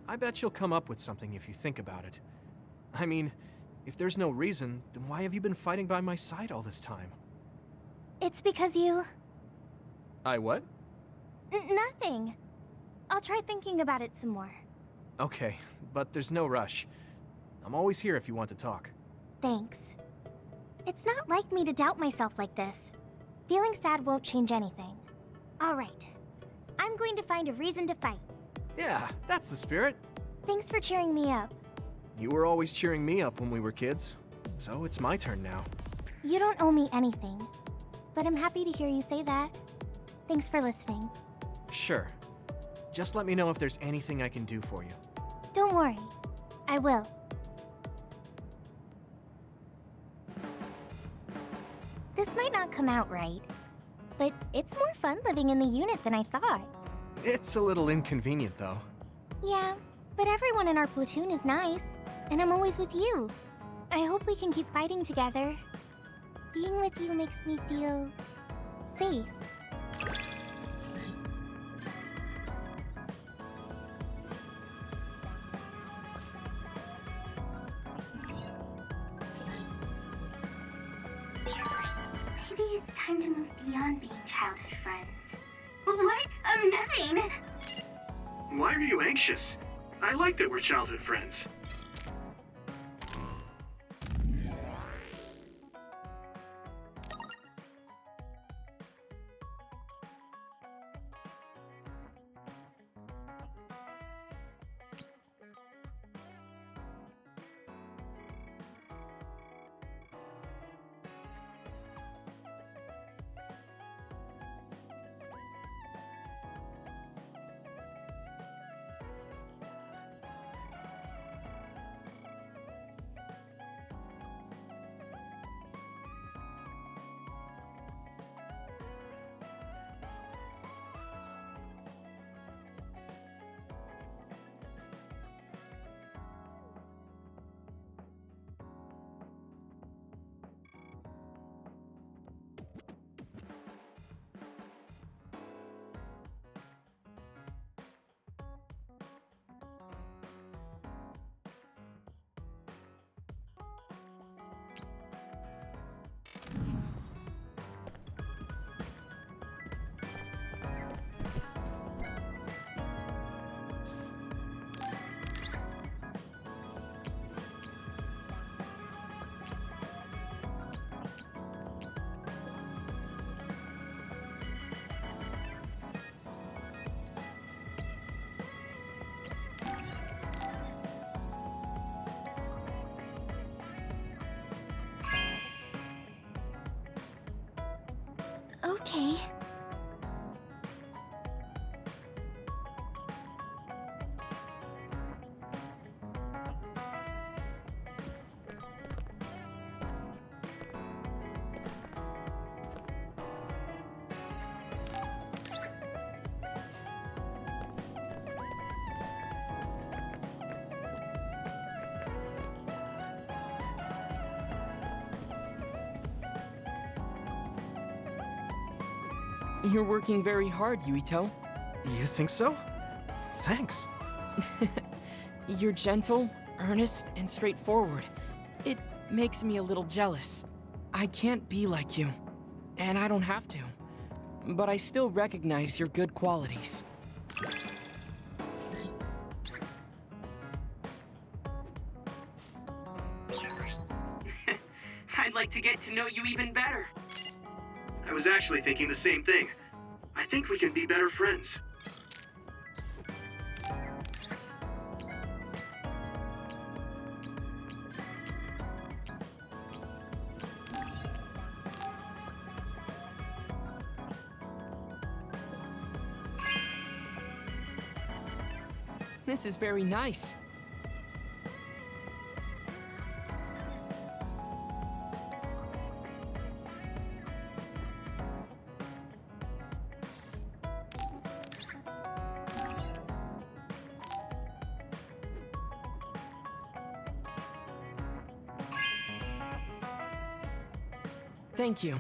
I bet you'll come up with something if you think about it. I mean, if there's no reason, then why have you been fighting by my side all this time? It's because you... I what? Nothing. I'll try thinking about it some more. Okay, but there's no rush. I'm always here if you want to talk. Thanks. It's not like me to doubt myself like this. Feeling sad won't change anything. All right. I'm going to find a reason to fight. Yeah, that's the spirit. Thanks for cheering me up. You were always cheering me up when we were kids, so it's my turn now. You don't owe me anything, but I'm happy to hear you say that. Thanks for listening. Sure. Just let me know if there's anything I can do for you. Don't worry. I will. This might not come out right, but it's more fun living in the unit than I thought. It's a little inconvenient, though. Yeah, but everyone in our platoon is nice, and I'm always with you. I hope we can keep fighting together. Being with you makes me feel... safe. Maybe it's time to move beyond being childhood friends. What? Nothing! Why are you anxious? I like that we're childhood friends. Okay. You're working very hard, Yuito. You think so? Thanks. You're gentle, earnest, and straightforward. It makes me a little jealous. I can't be like you, and I don't have to. But I still recognize your good qualities. I'd like to get to know you even better. I was actually thinking the same thing. I think we can be better friends. This is very nice. Thank you.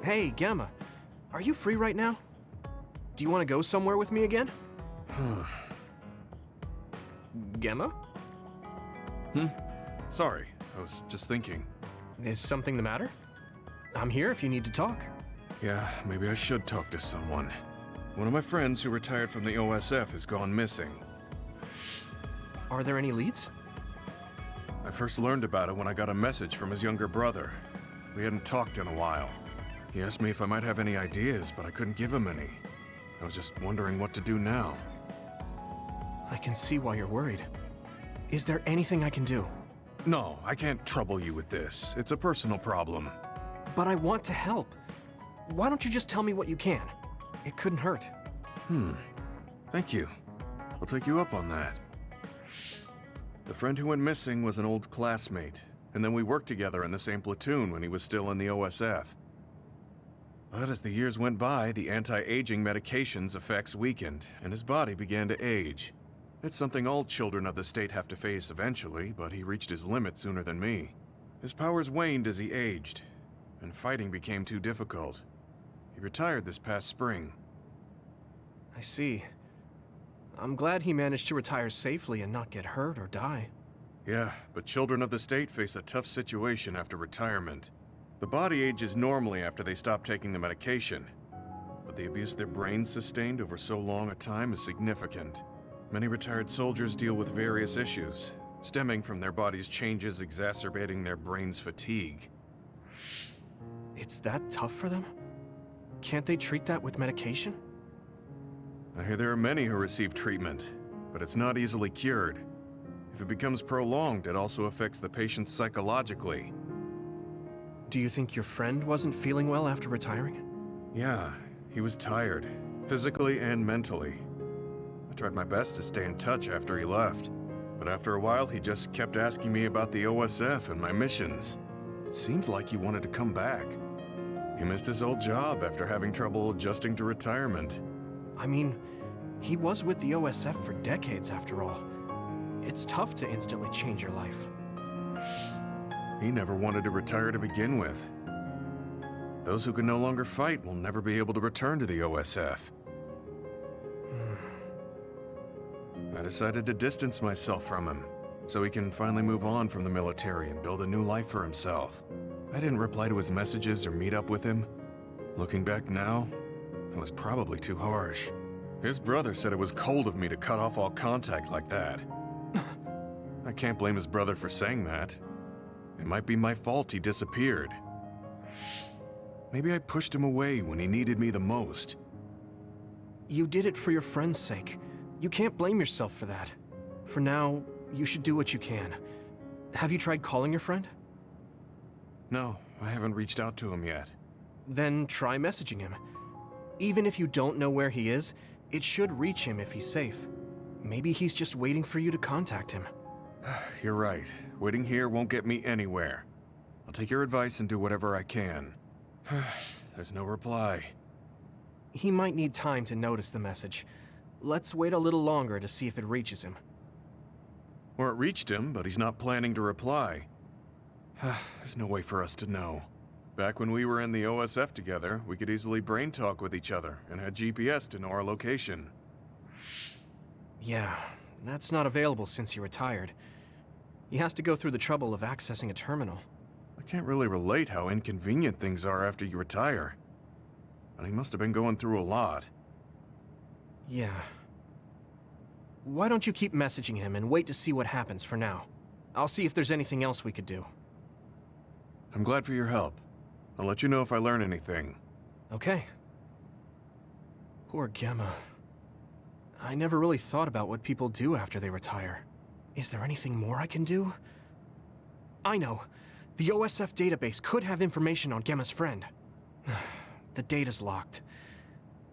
Hey, Gamma. Are you free right now? Do you want to go somewhere with me again? Gamma? Sorry, I was just thinking. Is something the matter? I'm here if you need to talk. Yeah, maybe I should talk to someone. One of my friends who retired from the OSF has gone missing. Are there any leads? I first learned about it when I got a message from his younger brother. We hadn't talked in a while. He asked me if I might have any ideas, but I couldn't give him any. I was just wondering what to do now. I can see why you're worried. Is there anything I can do? No, I can't trouble you with this. It's a personal problem. But I want to help. Why don't you just tell me what you can? It couldn't hurt. Thank you. I'll take you up on that. The friend who went missing was an old classmate, and then we worked together in the same platoon when he was still in the OSF. But as the years went by, the anti-aging medication's effects weakened, and his body began to age. It's something all children of the state have to face eventually, but he reached his limit sooner than me. His powers waned as he aged, and fighting became too difficult. He retired this past spring. I see. I'm glad he managed to retire safely and not get hurt or die. Yeah, but children of the state face a tough situation after retirement. The body ages normally after they stop taking the medication, but the abuse their brains sustained over so long a time is significant. Many retired soldiers deal with various issues, stemming from their body's changes exacerbating their brain's fatigue. It's that tough for them? Can't they treat that with medication? I hear there are many who receive treatment, but it's not easily cured. If it becomes prolonged, it also affects the patient psychologically. Do you think your friend wasn't feeling well after retiring? Yeah, he was tired, physically and mentally. I tried my best to stay in touch after he left, but after a while he just kept asking me about the OSF and my missions. It seemed like he wanted to come back. He missed his old job after having trouble adjusting to retirement. I mean, he was with the OSF for decades after all. It's tough to instantly change your life. He never wanted to retire to begin with. Those who can no longer fight will never be able to return to the OSF. I decided to distance myself from him, so he can finally move on from the military and build a new life for himself. I didn't reply to his messages or meet up with him. Looking back now, it was probably too harsh. His brother said it was cold of me to cut off all contact like that. I can't blame his brother for saying that. It might be my fault he disappeared. Maybe I pushed him away when he needed me the most. You did it for your friend's sake. You can't blame yourself for that. For now, you should do what you can. Have you tried calling your friend? No, I haven't reached out to him yet. Then try messaging him. Even if you don't know where he is, it should reach him if he's safe. Maybe he's just waiting for you to contact him. You're right. Waiting here won't get me anywhere. I'll take your advice and do whatever I can. There's no reply. He might need time to notice the message. Let's wait a little longer to see if it reaches him. Or it reached him, but he's not planning to reply. There's no way for us to know. Back when we were in the OSF together, we could easily brain talk with each other and had GPS to know our location. Yeah, that's not available since he retired. He has to go through the trouble of accessing a terminal. I can't really relate how inconvenient things are after you retire. But he must have been going through a lot. Yeah. Why don't you keep messaging him and wait to see what happens for now? I'll see if there's anything else we could do. I'm glad for your help. I'll let you know if I learn anything. Okay. Poor Gemma. I never really thought about what people do after they retire. Is there anything more I can do? I know. The OSF database could have information on Gemma's friend. The data's locked.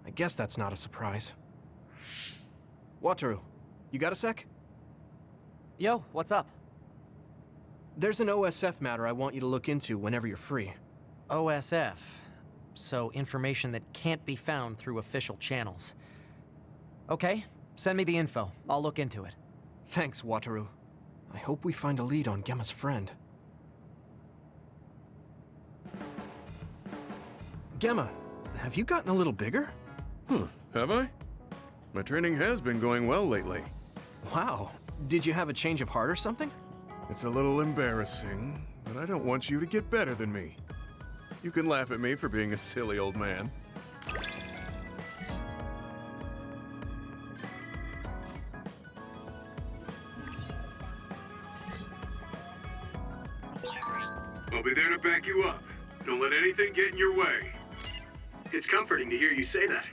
I guess that's not a surprise. Wataru, you got a sec? Yo, what's up? There's an OSF matter I want you to look into whenever you're free. OSF. So information that can't be found through official channels. Okay, send me the info. I'll look into it. Thanks, Wataru. I hope we find a lead on Gemma's friend. Gemma, have you gotten a little bigger? Have I? My training has been going well lately. Wow. Did you have a change of heart or something? It's a little embarrassing, but I don't want you to get better than me. You can laugh at me for being a silly old man. I'll be there to back you up. Don't let anything get in your way. It's comforting to hear you say that.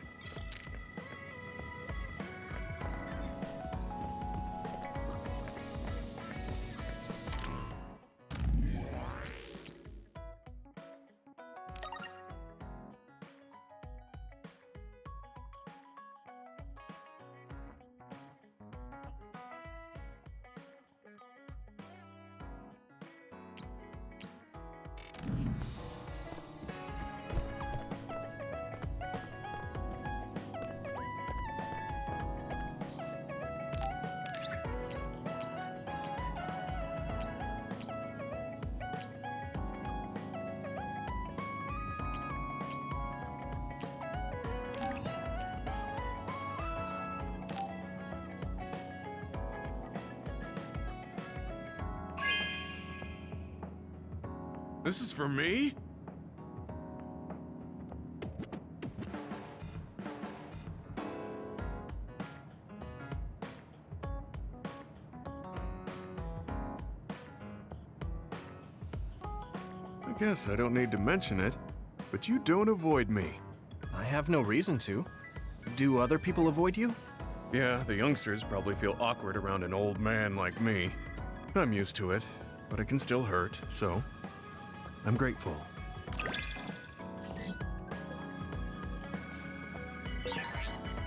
This is for me? I guess I don't need to mention it, but you don't avoid me. I have no reason to. Do other people avoid you? Yeah, the youngsters probably feel awkward around an old man like me. I'm used to it, but it can still hurt, so I'm grateful.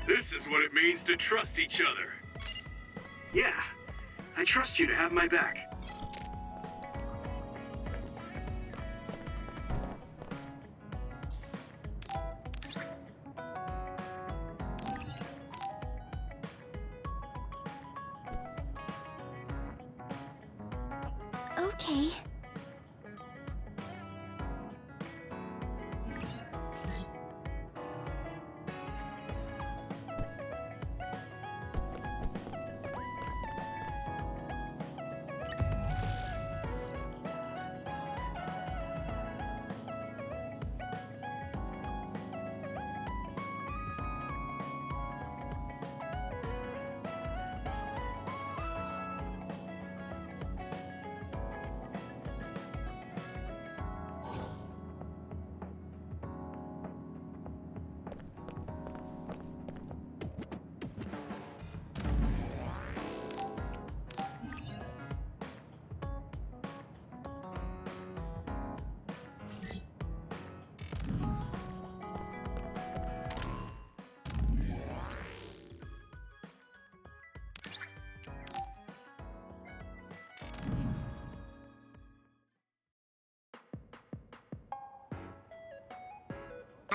This is what it means to trust each other. Yeah, I trust you to have my back. Okay.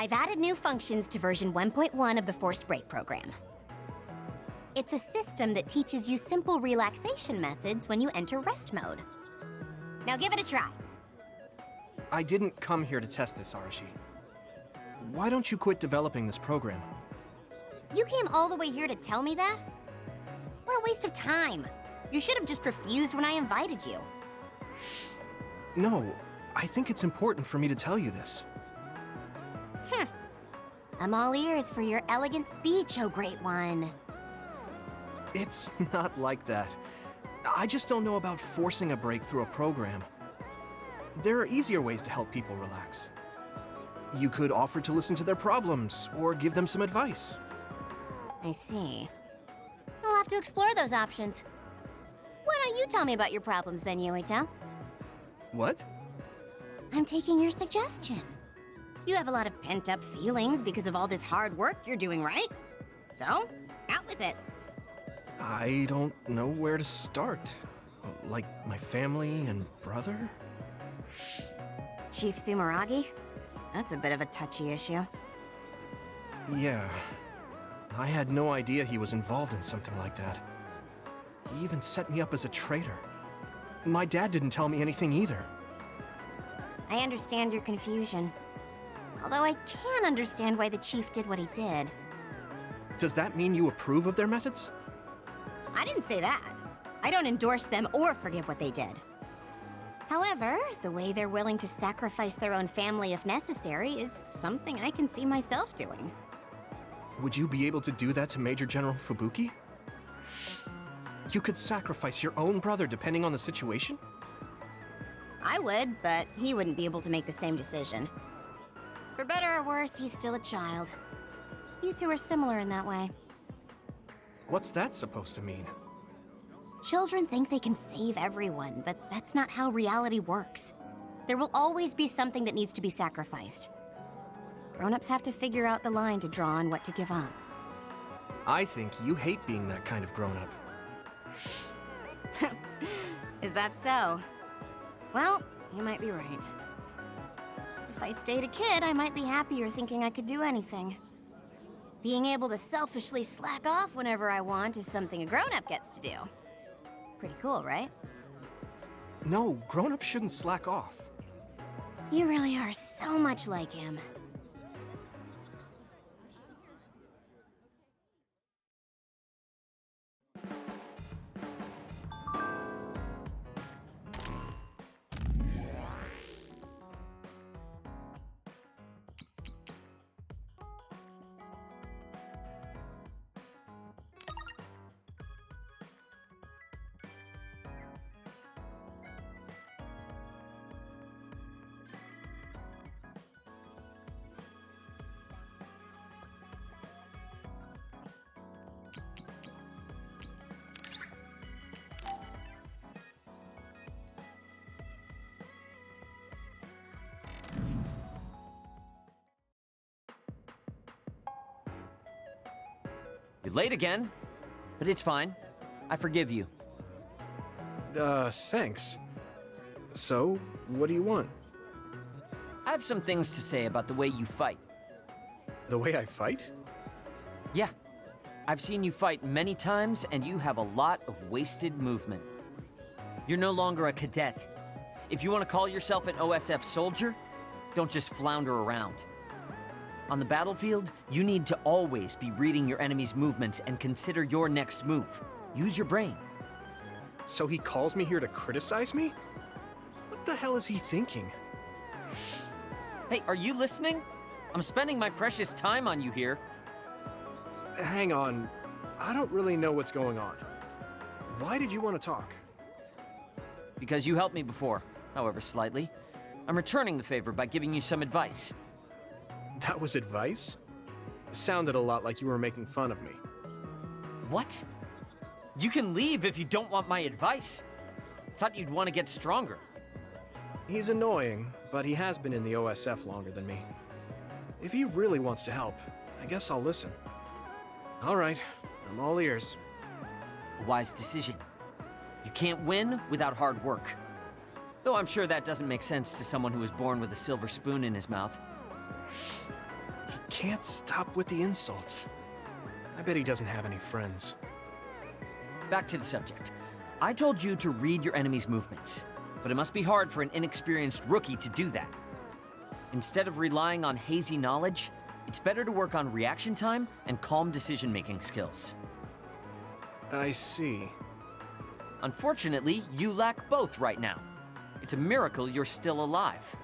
I've added new functions to version 1.1 of the Forced Break program. It's a system that teaches you simple relaxation methods when you enter rest mode. Now give it a try. I didn't come here to test this, Arashi. Why don't you quit developing this program? You came all the way here to tell me that? What a waste of time. You should have just refused when I invited you. No, I think it's important for me to tell you this. I'm all ears for your elegant speech, oh great one. It's not like that. I just don't know about forcing a break through a program. There are easier ways to help people relax. You could offer to listen to their problems, or give them some advice. I see. I'll have to explore those options. Why don't you tell me about your problems then, Yuito? What? I'm taking your suggestion. You have a lot of pent-up feelings because of all this hard work you're doing, right? So, out with it. I don't know where to start. Like my family and brother? Chief Sumeragi? That's a bit of a touchy issue. Yeah. I had no idea he was involved in something like that. He even set me up as a traitor. My dad didn't tell me anything either. I understand your confusion. Although I can understand why the chief did what he did. Does that mean you approve of their methods? I didn't say that. I don't endorse them or forgive what they did. However, the way they're willing to sacrifice their own family if necessary is something I can see myself doing. Would you be able to do that to Major General Fubuki? You could sacrifice your own brother depending on the situation? I would, but he wouldn't be able to make the same decision. For better or worse, he's still a child. You two are similar in that way. What's that supposed to mean? Children think they can save everyone, but that's not how reality works. There will always be something that needs to be sacrificed. Grown-ups have to figure out the line to draw on what to give up. I think you hate being that kind of grown-up. Is that so? Well, you might be right. If I stayed a kid, I might be happier thinking I could do anything. Being able to selfishly slack off whenever I want is something a grown-up gets to do. Pretty cool, right? No, grown-ups shouldn't slack off. You really are so much like him. You're late again, but it's fine. I forgive you. Thanks. So, what do you want? I have some things to say about the way you fight. The way I fight? Yeah. I've seen you fight many times, and you have a lot of wasted movement. You're no longer a cadet. If you want to call yourself an OSF soldier, don't just flounder around. On the battlefield, you need to always be reading your enemy's movements and consider your next move. Use your brain. So he calls me here to criticize me? What the hell is he thinking? Hey, are you listening? I'm spending my precious time on you here. Hang on. I don't really know what's going on. Why did you want to talk? Because you helped me before, however slightly. I'm returning the favor by giving you some advice. That was advice? Sounded a lot like you were making fun of me. What? You can leave if you don't want my advice. Thought you'd want to get stronger. He's annoying, but he has been in the OSF longer than me. If he really wants to help, I guess I'll listen. All right, I'm all ears. A wise decision. You can't win without hard work. Though I'm sure that doesn't make sense to someone who was born with a silver spoon in his mouth. He can't stop with the insults. I bet he doesn't have any friends. Back to the subject. I told you to read your enemy's movements, but it must be hard for an inexperienced rookie to do that. Instead of relying on hazy knowledge, it's better to work on reaction time and calm decision-making skills. I see. Unfortunately, you lack both right now. It's a miracle you're still alive.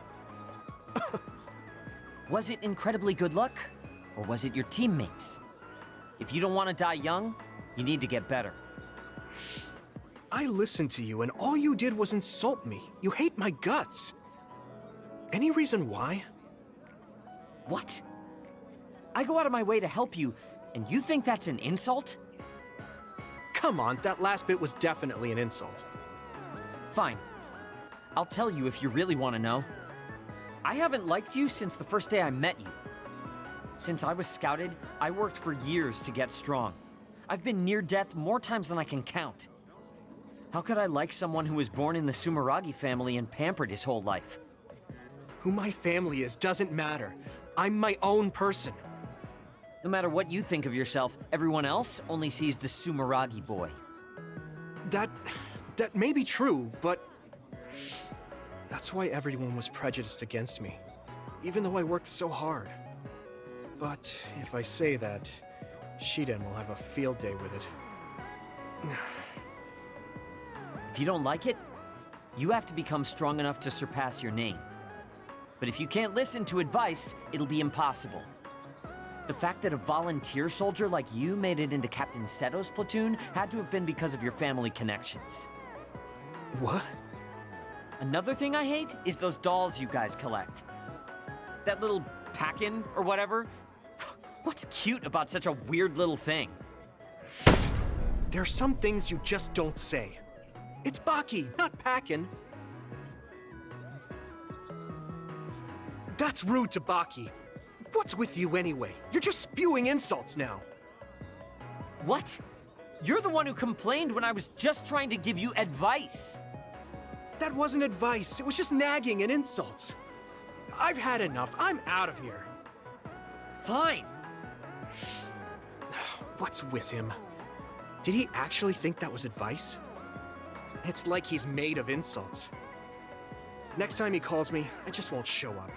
Was it incredibly good luck, or was it your teammates? If you don't want to die young, you need to get better. I listened to you and all you did was insult me. You hate my guts. Any reason why? What? I go out of my way to help you, and you think that's an insult? Come on, that last bit was definitely an insult. Fine. I'll tell you if you really want to know. I haven't liked you since the first day I met you. Since I was scouted, I worked for years to get strong. I've been near death more times than I can count. How could I like someone who was born in the Sumeragi family and pampered his whole life? Who my family is doesn't matter. I'm my own person. No matter what you think of yourself, everyone else only sees the Sumeragi boy. That may be true, but that's why everyone was prejudiced against me, even though I worked so hard. But if I say that, Shiden will have a field day with it. If you don't like it, you have to become strong enough to surpass your name. But if you can't listen to advice, it'll be impossible. The fact that a volunteer soldier like you made it into Captain Seto's platoon had to have been because of your family connections. What? Another thing I hate is those dolls you guys collect. That little pack-in or whatever. What's cute about such a weird little thing? There are some things you just don't say. It's Baki, not Packin. That's rude to Baki. What's with you anyway? You're just spewing insults now. What? You're the one who complained when I was just trying to give you advice. That wasn't advice. It was just nagging and insults. I've had enough. I'm out of here. Fine. What's with him? Did he actually think that was advice? It's like he's made of insults. Next time he calls me, I just won't show up.